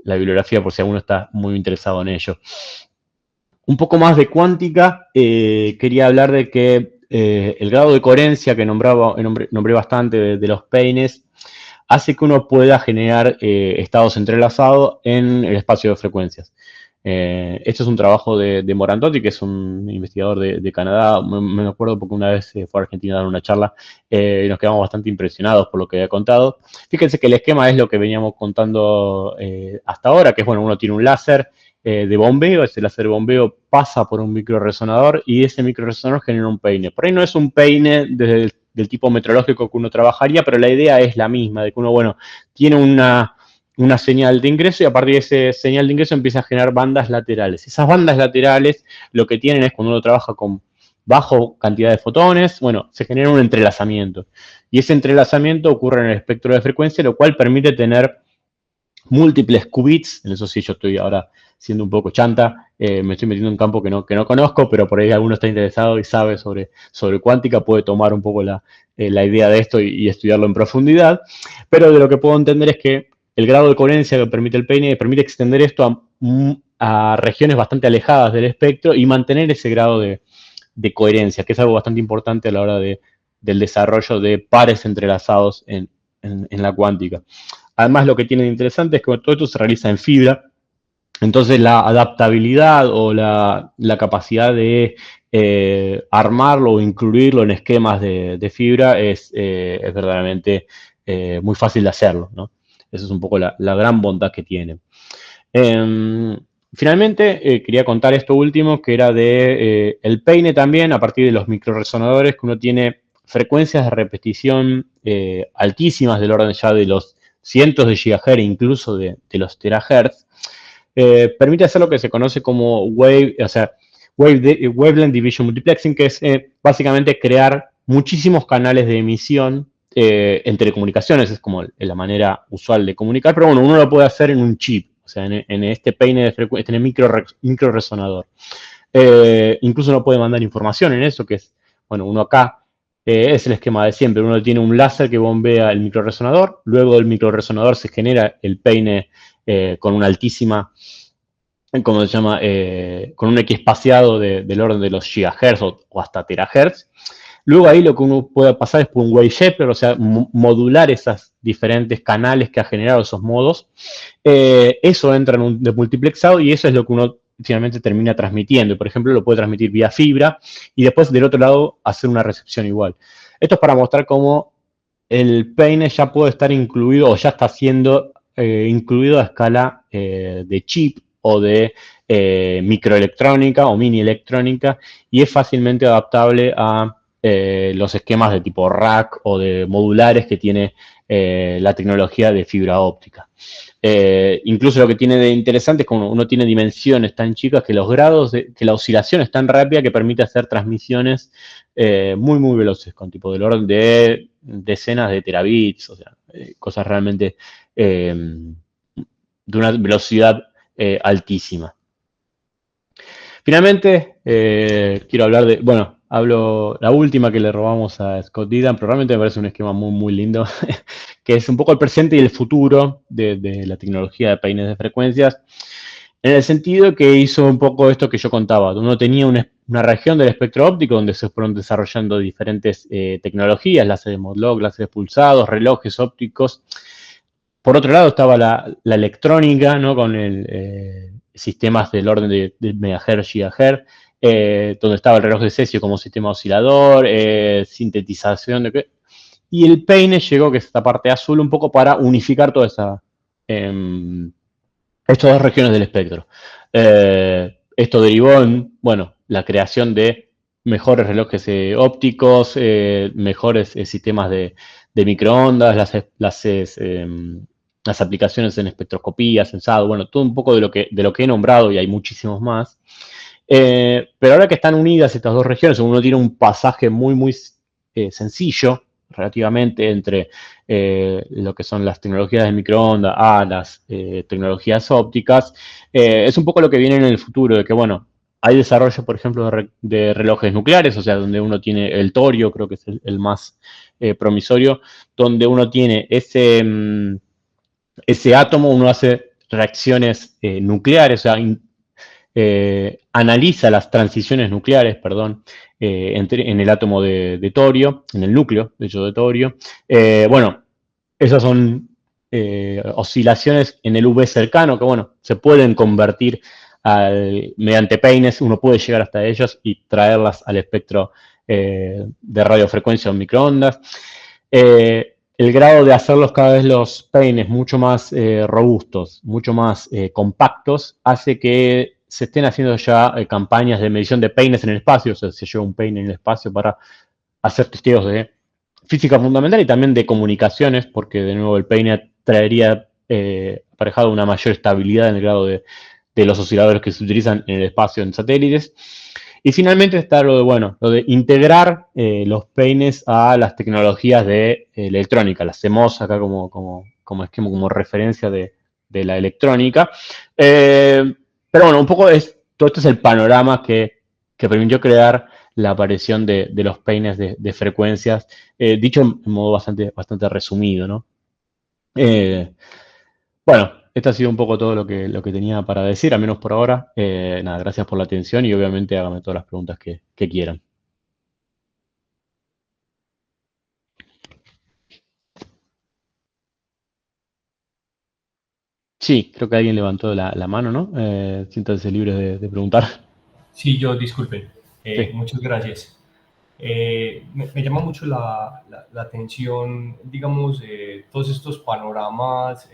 la bibliografía por si alguno está muy interesado en ello. Un poco más de cuántica, quería hablar de que el grado de coherencia que nombré bastante de los peines hace que uno pueda generar estados entrelazados en el espacio de frecuencias. Esto es un trabajo de Morantotti, que es un investigador de Canadá. Me acuerdo porque una vez fue a Argentina a dar una charla y nos quedamos bastante impresionados por lo que había contado. Fíjense que el esquema es lo que veníamos contando hasta ahora, que es, bueno, uno tiene un láser de bombeo, ese láser de bombeo pasa por un microresonador y ese microresonador genera un peine. Por ahí no es un peine del tipo metrológico que uno trabajaría, pero la idea es la misma, de que uno, bueno, tiene una señal de ingreso y a partir de esa señal de ingreso empieza a generar bandas laterales. Esas bandas laterales lo que tienen es cuando uno trabaja con bajo cantidad de fotones, bueno, se genera un entrelazamiento. Y ese entrelazamiento ocurre en el espectro de frecuencia, lo cual permite tener múltiples qubits. En eso sí, yo estoy ahora siendo un poco chanta, me estoy metiendo en un campo que no conozco, pero por ahí alguno está interesado y sabe sobre cuántica, puede tomar un poco la idea de esto y estudiarlo en profundidad. Pero de lo que puedo entender es que el grado de coherencia que permite el peine permite extender esto a regiones bastante alejadas del espectro y mantener ese grado de coherencia, que es algo bastante importante a la hora del desarrollo de pares entrelazados en la cuántica. Además, lo que tiene de interesante es que todo esto se realiza en fibra, entonces la adaptabilidad o la capacidad de armarlo o incluirlo en esquemas de fibra es verdaderamente muy fácil de hacerlo, ¿no? Esa es un poco la gran bondad que tiene. Finalmente, quería contar esto último, que era de el peine también, a partir de los microresonadores, que uno tiene frecuencias de repetición altísimas, del orden ya de los cientos de gigahertz, incluso de los terahertz. Permite hacer lo que se conoce como wavelength division multiplexing, que es básicamente crear muchísimos canales de emisión en telecomunicaciones. Es como la manera usual de comunicar, pero bueno, uno lo puede hacer en un chip, o sea, en este peine de frecuencia, en el microresonador. Incluso uno puede mandar información en eso, que es, bueno, uno acá es el esquema de siempre. Uno tiene un láser que bombea el microresonador, luego del microresonador se genera el peine con una altísima, ¿cómo se llama? Con un equiespaciado del orden de los gigahertz o hasta terahertz. Luego ahí lo que uno puede pasar es por un wave shaper, o sea, modular esos diferentes canales que ha generado esos modos. Eso entra en un multiplexado y eso es lo que uno finalmente termina transmitiendo. Por ejemplo, lo puede transmitir vía fibra y después del otro lado hacer una recepción igual. Esto es para mostrar cómo el peine ya puede estar incluido o ya está siendo incluido a escala de chip o de microelectrónica o mini electrónica y es fácilmente adaptable a los esquemas de tipo rack o de modulares que tiene la tecnología de fibra óptica. Incluso lo que tiene de interesante es que uno tiene dimensiones tan chicas que los grados, que la oscilación es tan rápida que permite hacer transmisiones muy, muy veloces, con tipo del orden de decenas de terabits, o sea, cosas realmente de una velocidad altísima. Finalmente, quiero hablar de, bueno, hablo la última que le robamos a Scott Deedan, pero realmente me parece un esquema muy, muy lindo, que es un poco el presente y el futuro de la tecnología de peines de frecuencias, en el sentido que hizo un poco esto que yo contaba. Uno tenía una región del espectro óptico donde se fueron desarrollando diferentes tecnologías, láseres de Motlog, láseres pulsados, relojes ópticos. Por otro lado estaba la electrónica, ¿no? Con sistemas del orden de megahertz, gigahertz, donde estaba el reloj de Cesio como sistema oscilador, sintetización y el peine llegó, que es esta parte azul, un poco para unificar toda esa estas dos regiones del espectro. Esto derivó en, bueno, la creación de mejores relojes ópticos, mejores sistemas de microondas, las aplicaciones en espectroscopía, sensado, bueno, todo un poco de lo que he nombrado y hay muchísimos más. Pero ahora que están unidas estas dos regiones, uno tiene un pasaje muy, muy sencillo, relativamente, entre lo que son las tecnologías de microondas a las tecnologías ópticas, es un poco lo que viene en el futuro, de que, bueno, hay desarrollo, por ejemplo, de relojes nucleares, o sea, donde uno tiene el torio, creo que es el más promisorio, donde uno tiene ese átomo, uno hace reacciones nucleares, o sea, analiza las transiciones nucleares, perdón, en el átomo de torio, en el núcleo, de hecho, de torio. Bueno, esas son oscilaciones en el UV cercano que, bueno, se pueden convertir mediante peines uno puede llegar hasta ellos y traerlas al espectro de radiofrecuencia o microondas. El grado de hacerlos cada vez los peines mucho más robustos, mucho más compactos, hace que se estén haciendo ya campañas de medición de peines en el espacio, o sea, se lleva un peine en el espacio para hacer testeos de física fundamental y también de comunicaciones, porque de nuevo el peine traería aparejado una mayor estabilidad en el grado de los osciladores que se utilizan en el espacio en satélites. Y finalmente está lo de, bueno, lo de integrar los peines a las tecnologías de electrónica, las CMOS acá como esquema, como referencia de la electrónica. Pero bueno, un poco todo esto es el panorama que permitió crear la aparición de los peines de frecuencias, dicho en modo bastante resumido, ¿no? Bueno, esto ha sido un poco todo lo que tenía para decir, al menos por ahora. Nada, gracias por la atención y obviamente háganme todas las preguntas que quieran. Sí, creo que alguien levantó la mano, ¿no? Siéntanse libres de preguntar. Sí, yo, disculpen. Sí. Muchas gracias. Me llama mucho la atención, digamos, todos estos panoramas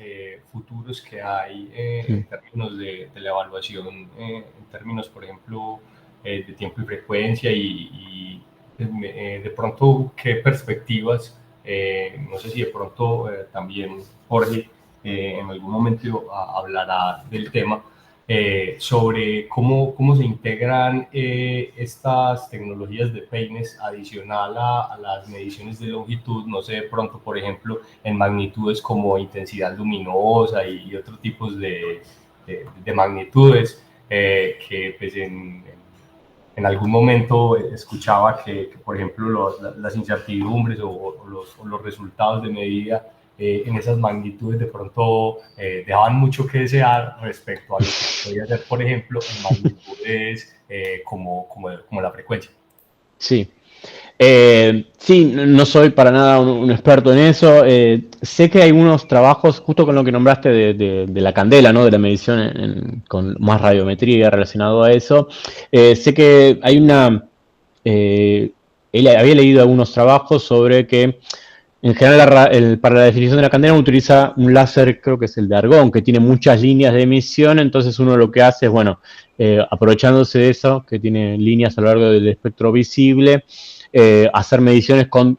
futuros que hay en términos de la evaluación, en términos, por ejemplo, de tiempo y frecuencia y de pronto qué perspectivas, no sé si de pronto también Jorge en algún momento hablará del tema. Sobre cómo se integran estas tecnologías de peines adicional a las mediciones de longitud, no sé, de pronto, por ejemplo, en magnitudes como intensidad luminosa y otros tipos de magnitudes, que pues en algún momento escuchaba que por ejemplo, las incertidumbres o los resultados de medida en esas magnitudes de pronto dejaban mucho que desear respecto a lo que podía hacer, por ejemplo, en magnitudes como la frecuencia. Sí. Sí, no soy para nada un experto en eso. Sé que hay unos trabajos, justo con lo que nombraste de la candela, ¿no? De la medición con más radiometría relacionado a eso. Sé que hay había leído algunos trabajos sobre que en general para la definición de la candela uno utiliza un láser, creo que es el de argón, que tiene muchas líneas de emisión, entonces uno lo que hace es, bueno, aprovechándose de eso, que tiene líneas a lo largo del espectro visible, hacer mediciones con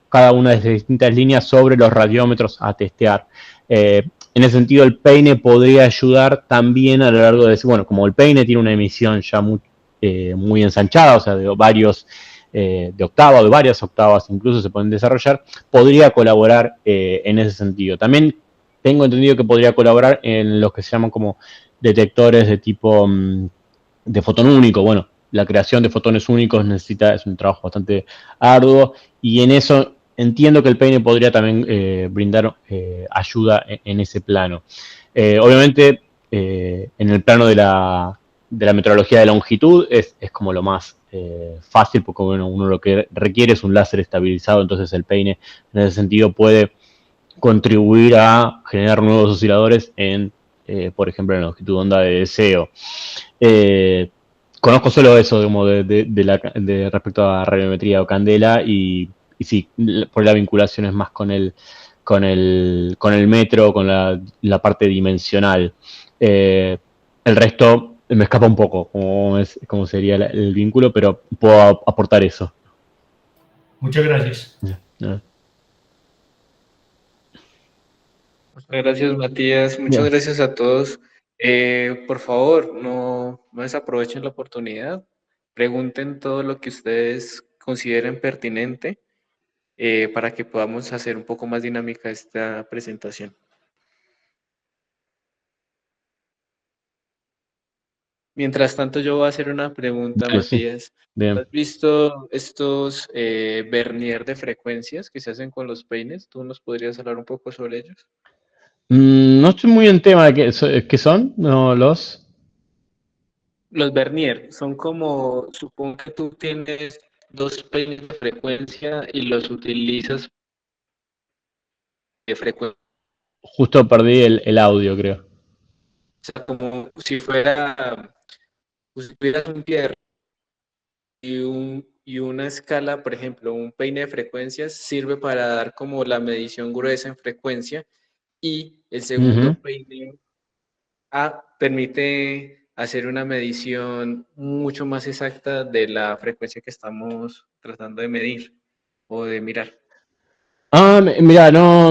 cada una de esas distintas líneas sobre los radiómetros a testear. En ese sentido, el peine podría ayudar también a lo largo de, bueno, como el peine tiene una emisión ya muy ensanchada, o sea, de varios de octava o de varias octavas incluso se pueden desarrollar, podría colaborar en ese sentido. También tengo entendido que podría colaborar en los que se llaman como detectores de tipo de fotón único. Bueno, la creación de fotones únicos es un trabajo bastante arduo y en eso entiendo que el peine podría también brindar ayuda en ese plano. Obviamente, en el plano de la metrología de longitud es como lo más fácil, porque bueno, uno lo que requiere es un láser estabilizado, entonces el peine en ese sentido puede contribuir a generar nuevos osciladores por ejemplo, en la longitud de onda de deseo. Conozco solo eso como de respecto a radiometría o candela y sí, por la vinculación es más con el metro, con la parte dimensional. El resto me escapa un poco cómo sería el vínculo, pero puedo aportar eso. Muchas gracias. Muchas gracias, Matías. Muchas Bien. gracias a todos. Por favor, no desaprovechen la oportunidad. Pregunten todo lo que ustedes consideren pertinente para que podamos hacer un poco más dinámica esta presentación. Mientras tanto, yo voy a hacer una pregunta, Matías. Bien. ¿Has visto estos vernier de frecuencias que se hacen con los peines? ¿Tú nos podrías hablar un poco sobre ellos? No estoy muy en tema de qué son, no los. Los vernier son como, supongo que tú tienes dos peines de frecuencia y los utilizas de frecuencia. Justo perdí el audio, creo. sea, como si fuera, pues, si tuvieras un pie y una escala, por ejemplo, un peine de frecuencias sirve para dar como la medición gruesa en frecuencia y el segundo Ujú. peine A permite hacer una medición mucho más exacta de la frecuencia que estamos tratando de medir o de mirar. Mira, no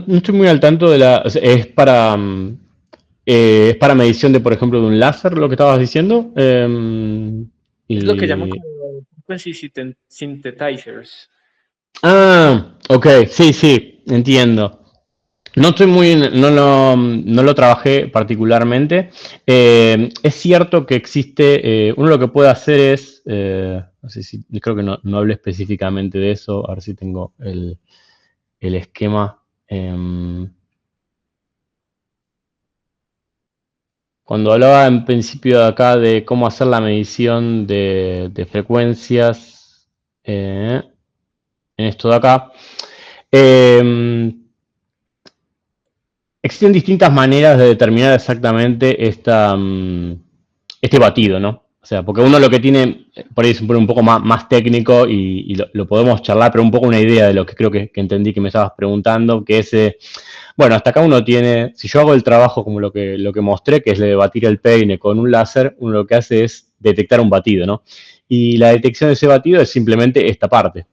estoy muy al tanto de la. O sea, es para medición de, por ejemplo, de un láser, lo que estabas diciendo. Es lo que llaman Y. como frequency synthesizers. Ok, sí, sí, entiendo. No estoy muy, no lo trabajé particularmente. Es cierto que existe, uno lo que puede hacer es, no sé si, creo que no hablé específicamente de eso, a ver si tengo el esquema. Cuando hablaba en principio de acá de cómo hacer la medición de frecuencias, en esto de acá, eh, existen distintas maneras de determinar exactamente este batido, ¿no? O sea, porque uno lo que tiene, por ahí es un poco más técnico y lo podemos charlar, pero un poco una idea de lo que creo que entendí que me estabas preguntando, que es, bueno, hasta acá uno tiene, si yo hago el trabajo como lo que mostré, que es de batir el peine con un láser, uno lo que hace es detectar un batido, ¿no? Y la detección de ese batido es simplemente esta parte.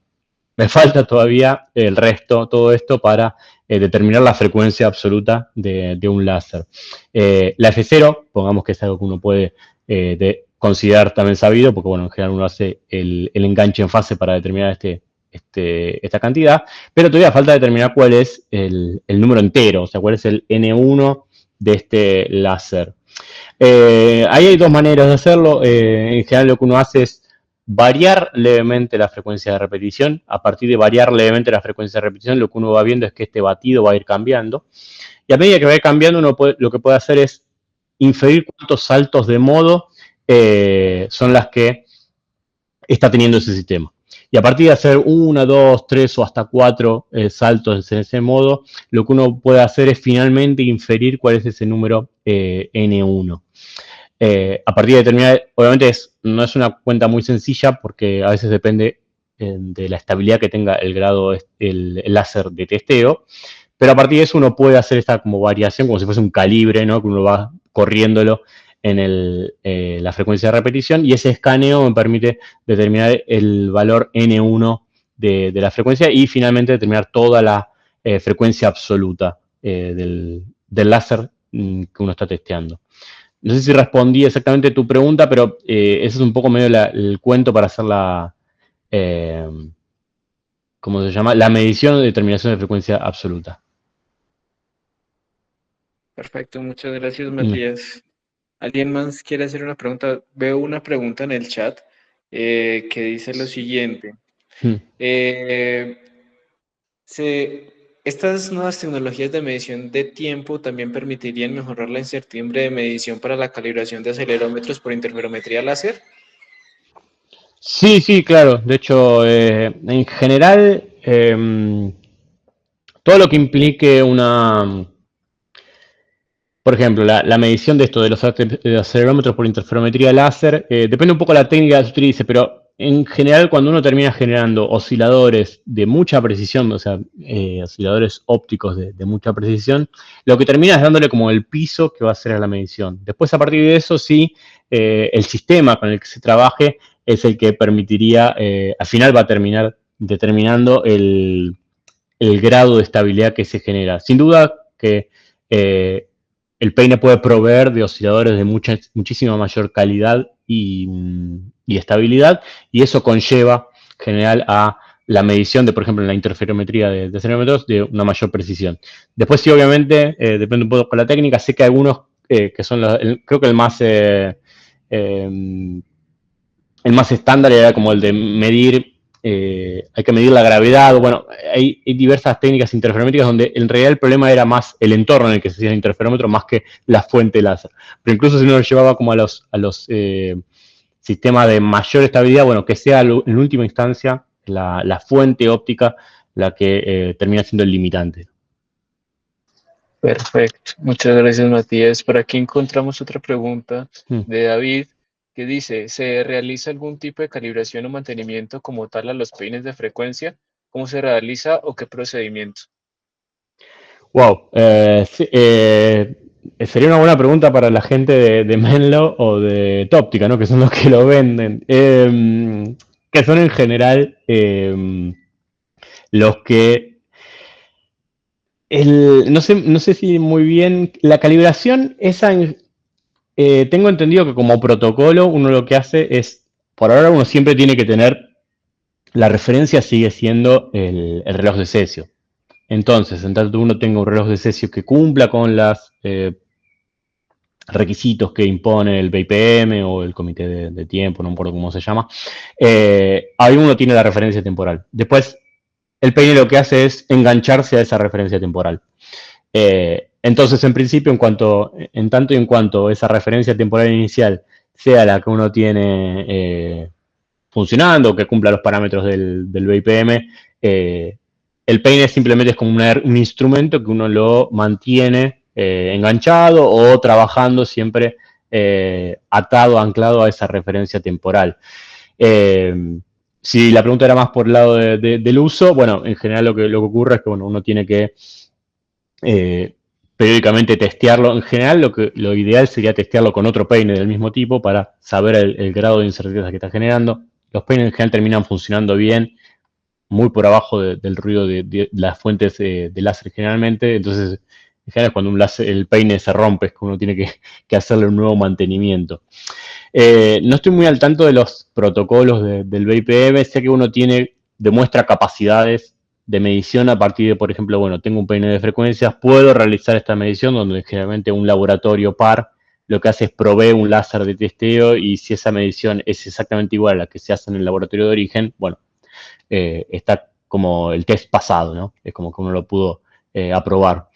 Me falta todavía el resto, todo esto para determinar la frecuencia absoluta de un láser. La F0, pongamos que es algo que uno puede considerar también sabido, porque bueno, en general uno hace el enganche en fase para determinar esta cantidad, pero todavía falta determinar cuál es el número entero, o sea, cuál es el N1 de este láser. Ahí hay dos maneras de hacerlo. En general lo que uno hace es variar levemente la frecuencia de repetición. A partir de variar levemente la frecuencia de repetición, lo que uno va viendo es que este batido va a ir cambiando. Y a medida que va a ir cambiando, lo que puede hacer es inferir cuántos saltos de modo son las que está teniendo ese sistema. Y a partir de hacer 1, 2, 3 o hasta 4 saltos en ese modo, lo que uno puede hacer es finalmente inferir cuál es ese número N1. A partir de determinar, obviamente no es una cuenta muy sencilla porque a veces depende de la estabilidad que tenga el grado, el láser de testeo, pero a partir de eso uno puede hacer esta como variación, como si fuese un calibre, ¿no? Que uno va corriéndolo en la frecuencia de repetición y ese escaneo me permite determinar el valor N1 de la frecuencia y finalmente determinar toda la frecuencia absoluta del láser que uno está testeando. No sé si respondí exactamente tu pregunta, pero ese es un poco medio el cuento para hacer eh, ¿cómo se llama? La medición de determinación de frecuencia absoluta. Perfecto, muchas gracias, Mm. Matías. ¿Alguien más quiere hacer una pregunta? Veo una pregunta en el chat que dice lo siguiente. Mm. Eh, Estas nuevas tecnologías de medición de tiempo también permitirían mejorar la incertidumbre de medición para la calibración de acelerómetros por interferometría láser. Sí, sí, claro. De hecho, en general, todo lo que implique por ejemplo, la medición de esto de los acelerómetros por interferometría láser, depende un poco de la técnica que se utilice, pero en general cuando uno termina generando osciladores de mucha precisión, o sea, osciladores ópticos de mucha precisión, lo que termina es dándole como el piso que va a ser a la medición. Después, a partir de eso, sí, el sistema con el que se trabaje es el que permitiría, al final va a terminar determinando el grado de estabilidad que se genera. Sin duda que el peine puede proveer de osciladores de muchísima mayor calidad y estabilidad, y eso conlleva en general a la medición de, por ejemplo, en la interferometría de acelerómetros de una mayor precisión. Después sí, obviamente, depende un poco de la técnica, sé que algunos que son, creo que el más estándar era como el de medir, hay que medir la gravedad, bueno, hay diversas técnicas interferométricas donde en realidad el problema era más el entorno en el que se hacía el interferómetro más que la fuente láser. Pero incluso si uno lo llevaba como a los sistemas de mayor estabilidad, bueno, que sea en última instancia la fuente óptica la que termina siendo el limitante. Perfecto. Muchas gracias, Matías. Por aquí encontramos otra pregunta Mm. de David que dice, ¿se realiza algún tipo de calibración o mantenimiento como tal a los peines de frecuencia? ¿Cómo se realiza o qué procedimiento? Wow. Sí, sería una buena pregunta para la gente de Menlo o de Toptica, ¿no? Que son los que lo venden. Que son en general los que... no sé si muy bien... La calibración, tengo entendido que como protocolo uno lo que hace es... Por ahora uno siempre tiene que tener... La referencia sigue siendo el reloj de cesio. Entonces, en tanto uno tenga un reloj de cesio que cumpla con los requisitos que impone el BPM o el comité de tiempo, no me acuerdo cómo se llama, ahí uno tiene la referencia temporal. Después, el peine lo que hace es engancharse a esa referencia temporal. Entonces, en principio, en tanto y en cuanto esa referencia temporal inicial sea la que uno tiene funcionando, que cumpla los parámetros del BPM, el peine simplemente es como un instrumento que uno lo mantiene enganchado o trabajando siempre atado, anclado a esa referencia temporal. Si la pregunta era más por el lado del uso, bueno, en general lo que ocurre es que bueno, uno tiene que periódicamente testearlo. En general lo ideal sería testearlo con otro peine del mismo tipo para saber el grado de incerteza que está generando. Los peines en general terminan funcionando bien, muy por abajo del ruido de las fuentes de láser generalmente. Entonces, en general cuando el peine se rompe es que uno tiene que hacerle un nuevo mantenimiento. No estoy muy al tanto de los protocolos del BPM, sé que uno demuestra capacidades de medición a partir de, por ejemplo, bueno, tengo un peine de frecuencias, puedo realizar esta medición donde generalmente un laboratorio par lo que hace es provee un láser de testeo y si esa medición es exactamente igual a la que se hace en el laboratorio de origen, bueno, está como el test pasado, ¿no? Es como que uno lo pudo aprobar.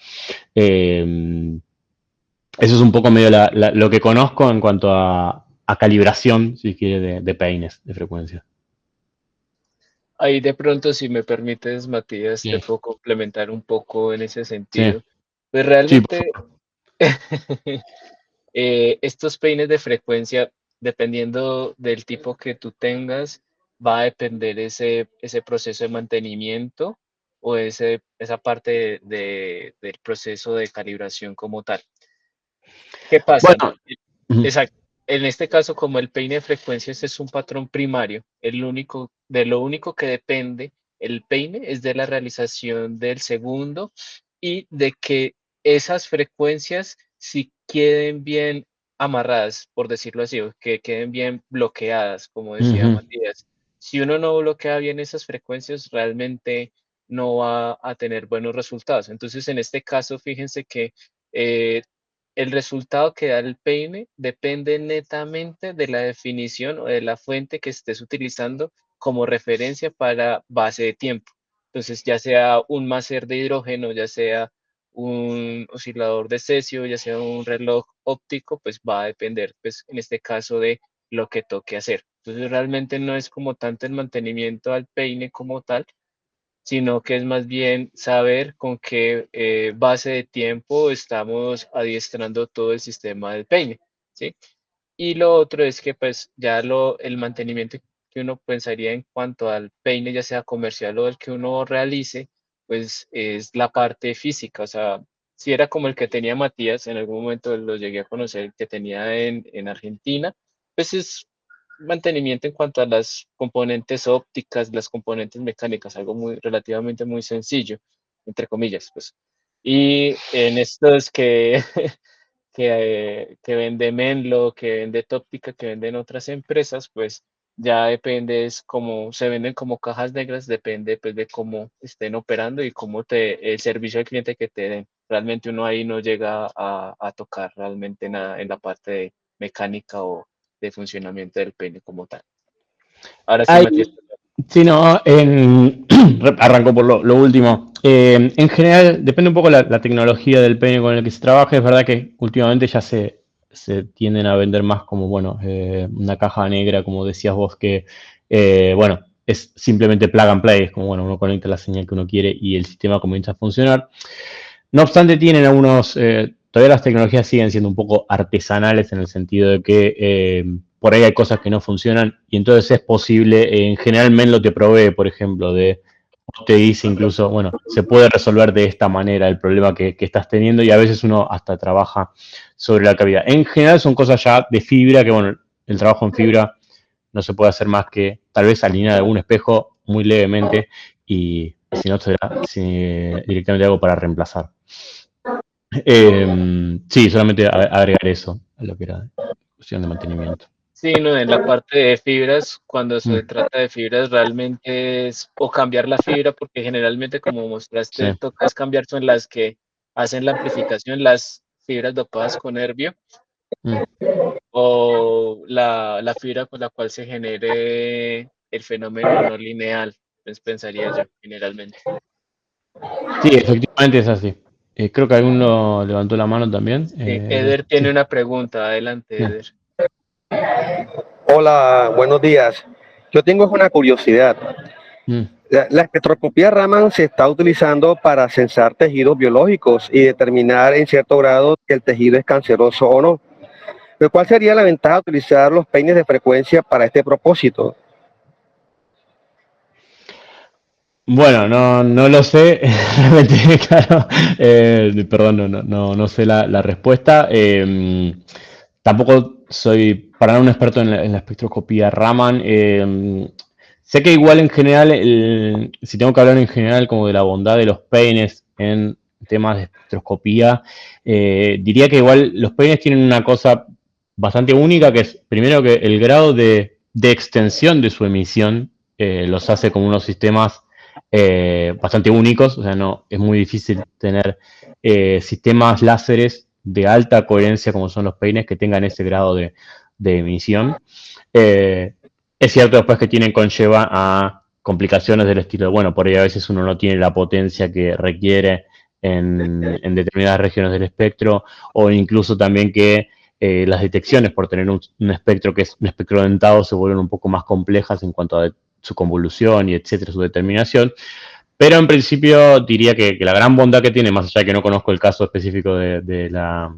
Eso es un poco medio lo que conozco en cuanto a calibración, si quiere, de peines de frecuencia. Ahí de pronto, si me permites, Matías, te Sí, puedo complementar un poco en ese sí, sentido. Pues sí, por realmente favor. estos peines de frecuencia, dependiendo del tipo que tú tengas, va a depender ese proceso de mantenimiento o esa parte del proceso de calibración como tal. ¿Qué pasa? Bueno, ujú, Exacto. En este caso, como el peine de frecuencias es un patrón primario, de lo único que depende el peine es de la realización del segundo y de que esas frecuencias si queden bien amarradas, por decirlo así, o que queden bien bloqueadas, como decía ujú. Matías. Si uno no bloquea bien esas frecuencias, realmente no va a tener buenos resultados. Entonces, en este caso, fíjense que eh, el resultado que da el peine depende netamente de la definición o de la fuente que estés utilizando como referencia para base de tiempo. Entonces, ya sea un máser de hidrógeno, ya sea un oscilador de cesio, ya sea un reloj óptico, pues va a depender, pues en este caso, de lo que toque hacer. Entonces, realmente no es como tanto el mantenimiento al peine como tal, sino que es más bien saber con qué base de tiempo estamos adiestrando todo el sistema del peine, ¿sí? Y lo otro es que pues ya el mantenimiento que uno pensaría en cuanto al peine, ya sea comercial o el que uno realice, pues es la parte física, o sea, si era como el que tenía Matías, en algún momento lo llegué a conocer, que tenía en Argentina, pues es mantenimiento en cuanto a las componentes ópticas, las componentes mecánicas, algo muy relativamente muy sencillo, entre comillas, pues. Y en estos que vende Menlo, que vende Toptica, que venden otras empresas, pues ya depende, es como se venden como cajas negras, depende pues de cómo estén operando y el servicio al cliente que te den. Realmente uno ahí no llega a tocar realmente nada en la parte de mecánica o de funcionamiento del peine como tal. Ahora sí, Hay, Matías. sí, no, arranco por lo último. En general, depende un poco la tecnología del peine con el que se trabaja. Es verdad que últimamente ya se tienden a vender más como, bueno, una caja negra, como decías vos, que, bueno, es simplemente plug and play. Es como, bueno, uno conecta la señal que uno quiere y el sistema comienza a funcionar. No obstante, tienen algunos, todavía las tecnologías siguen siendo un poco artesanales en el sentido de que por ahí hay cosas que no funcionan y entonces es posible, en general Menlo te provee, por ejemplo, te dice incluso, bueno, se puede resolver de esta manera el problema que estás teniendo y a veces uno hasta trabaja sobre la calidad. En general son cosas ya de fibra, que bueno, el trabajo en fibra no se puede hacer más que tal vez alinear algún espejo muy levemente y si no será directamente algo para reemplazar. Sí, solamente agregar eso a lo que era cuestión de mantenimiento. Sí, no, en la parte de fibras, cuando se Mm, trata de fibras, realmente es o cambiar la fibra, porque generalmente, como sí. mostraste, toca es cambiar son las que hacen la amplificación, las fibras dopadas con herbio, Mm. o la fibra con la cual se genere el fenómeno no lineal, pues pensaría yo, generalmente. Sí, efectivamente es así. Creo que alguno levantó la mano también. Sí, Eder tiene Sí. una pregunta, adelante, Bien. Eder. Hola, buenos días. Yo tengo una curiosidad. Mm. La espectroscopía Raman se está utilizando para censar tejidos biológicos y determinar en cierto grado que el tejido es canceroso o no. Pero ¿cuál sería la ventaja de utilizar los peines de frecuencia para este propósito? Bueno, no lo sé, realmente, claro, perdón, no sé la respuesta. Tampoco soy para nada un experto en la espectroscopía Raman. Sé que igual en general, si tengo que hablar en general como de la bondad de los peines en temas de espectroscopía, diría que igual los peines tienen una cosa bastante única, que es primero que el grado de extensión de su emisión los hace como unos sistemas bastante únicos, o sea, no, es muy difícil tener sistemas láseres de alta coherencia como son los peines que tengan ese grado de emisión. Eh, es cierto después que conlleva a complicaciones del estilo, bueno, por ahí a veces uno no tiene la potencia que requiere en determinadas regiones del espectro, o incluso también que las detecciones por tener un espectro que es un espectro dentado se vuelven un poco más complejas en cuanto a su convolución y etcétera, su determinación. Pero en principio diría que la gran bondad que tiene, más allá de que no conozco el caso específico la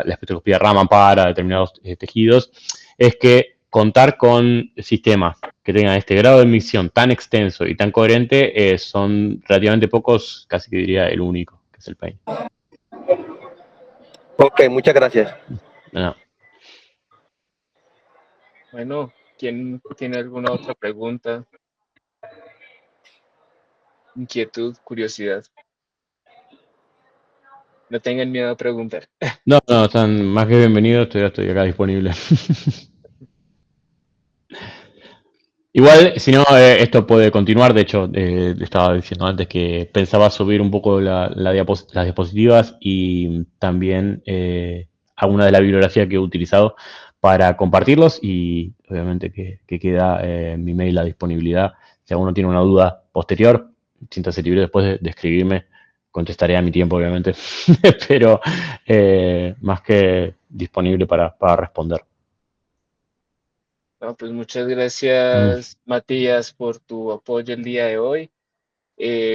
espectroscopía Raman para determinados tejidos, es que contar con sistemas que tengan este grado de emisión tan extenso y tan coherente son relativamente pocos, casi que diría el único, que es el peine. Ok, muchas gracias. No. Bueno, ¿quién tiene alguna otra pregunta, inquietud, curiosidad? No tengan miedo a preguntar. No, están más que bienvenidos, estoy acá disponible. Igual, si no, esto puede continuar. De hecho, estaba diciendo antes que pensaba subir un poco las diapositivas y también alguna de la bibliografía que he utilizado para compartirlos y obviamente que queda mi mail a disponibilidad. Si alguno tiene una duda posterior, siéntase libre después de escribirme. Contestaré a mi tiempo, obviamente, pero más que disponible para responder. No, pues muchas Mm. gracias, Matías, por tu apoyo el día de hoy.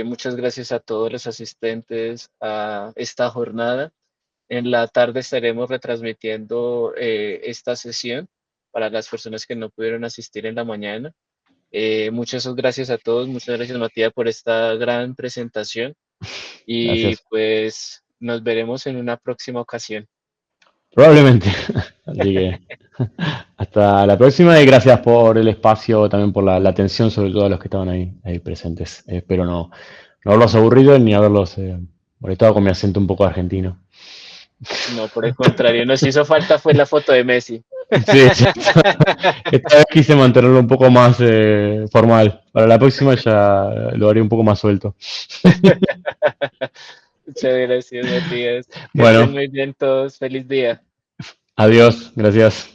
Muchas gracias a todos los asistentes a esta jornada. En la tarde estaremos retransmitiendo esta sesión para las personas que no pudieron asistir en la mañana. Muchas gracias a todos, muchas gracias, Matías, por esta gran presentación y Gracias. pues nos veremos en una próxima ocasión. Probablemente. Así que hasta la próxima y gracias por el espacio, también por la atención, sobre todo a los que estaban ahí presentes. Espero no haberlos aburrido ni haberlos molestado con mi acento un poco argentino. No, por el contrario, nos hizo falta fue la foto de Messi. Sí, esta vez quise mantenerlo un poco más formal. Para la próxima ya lo haré un poco más suelto. Muchas gracias, Matías. Que estén Bueno, muy bien todos. Feliz día. adiós, gracias.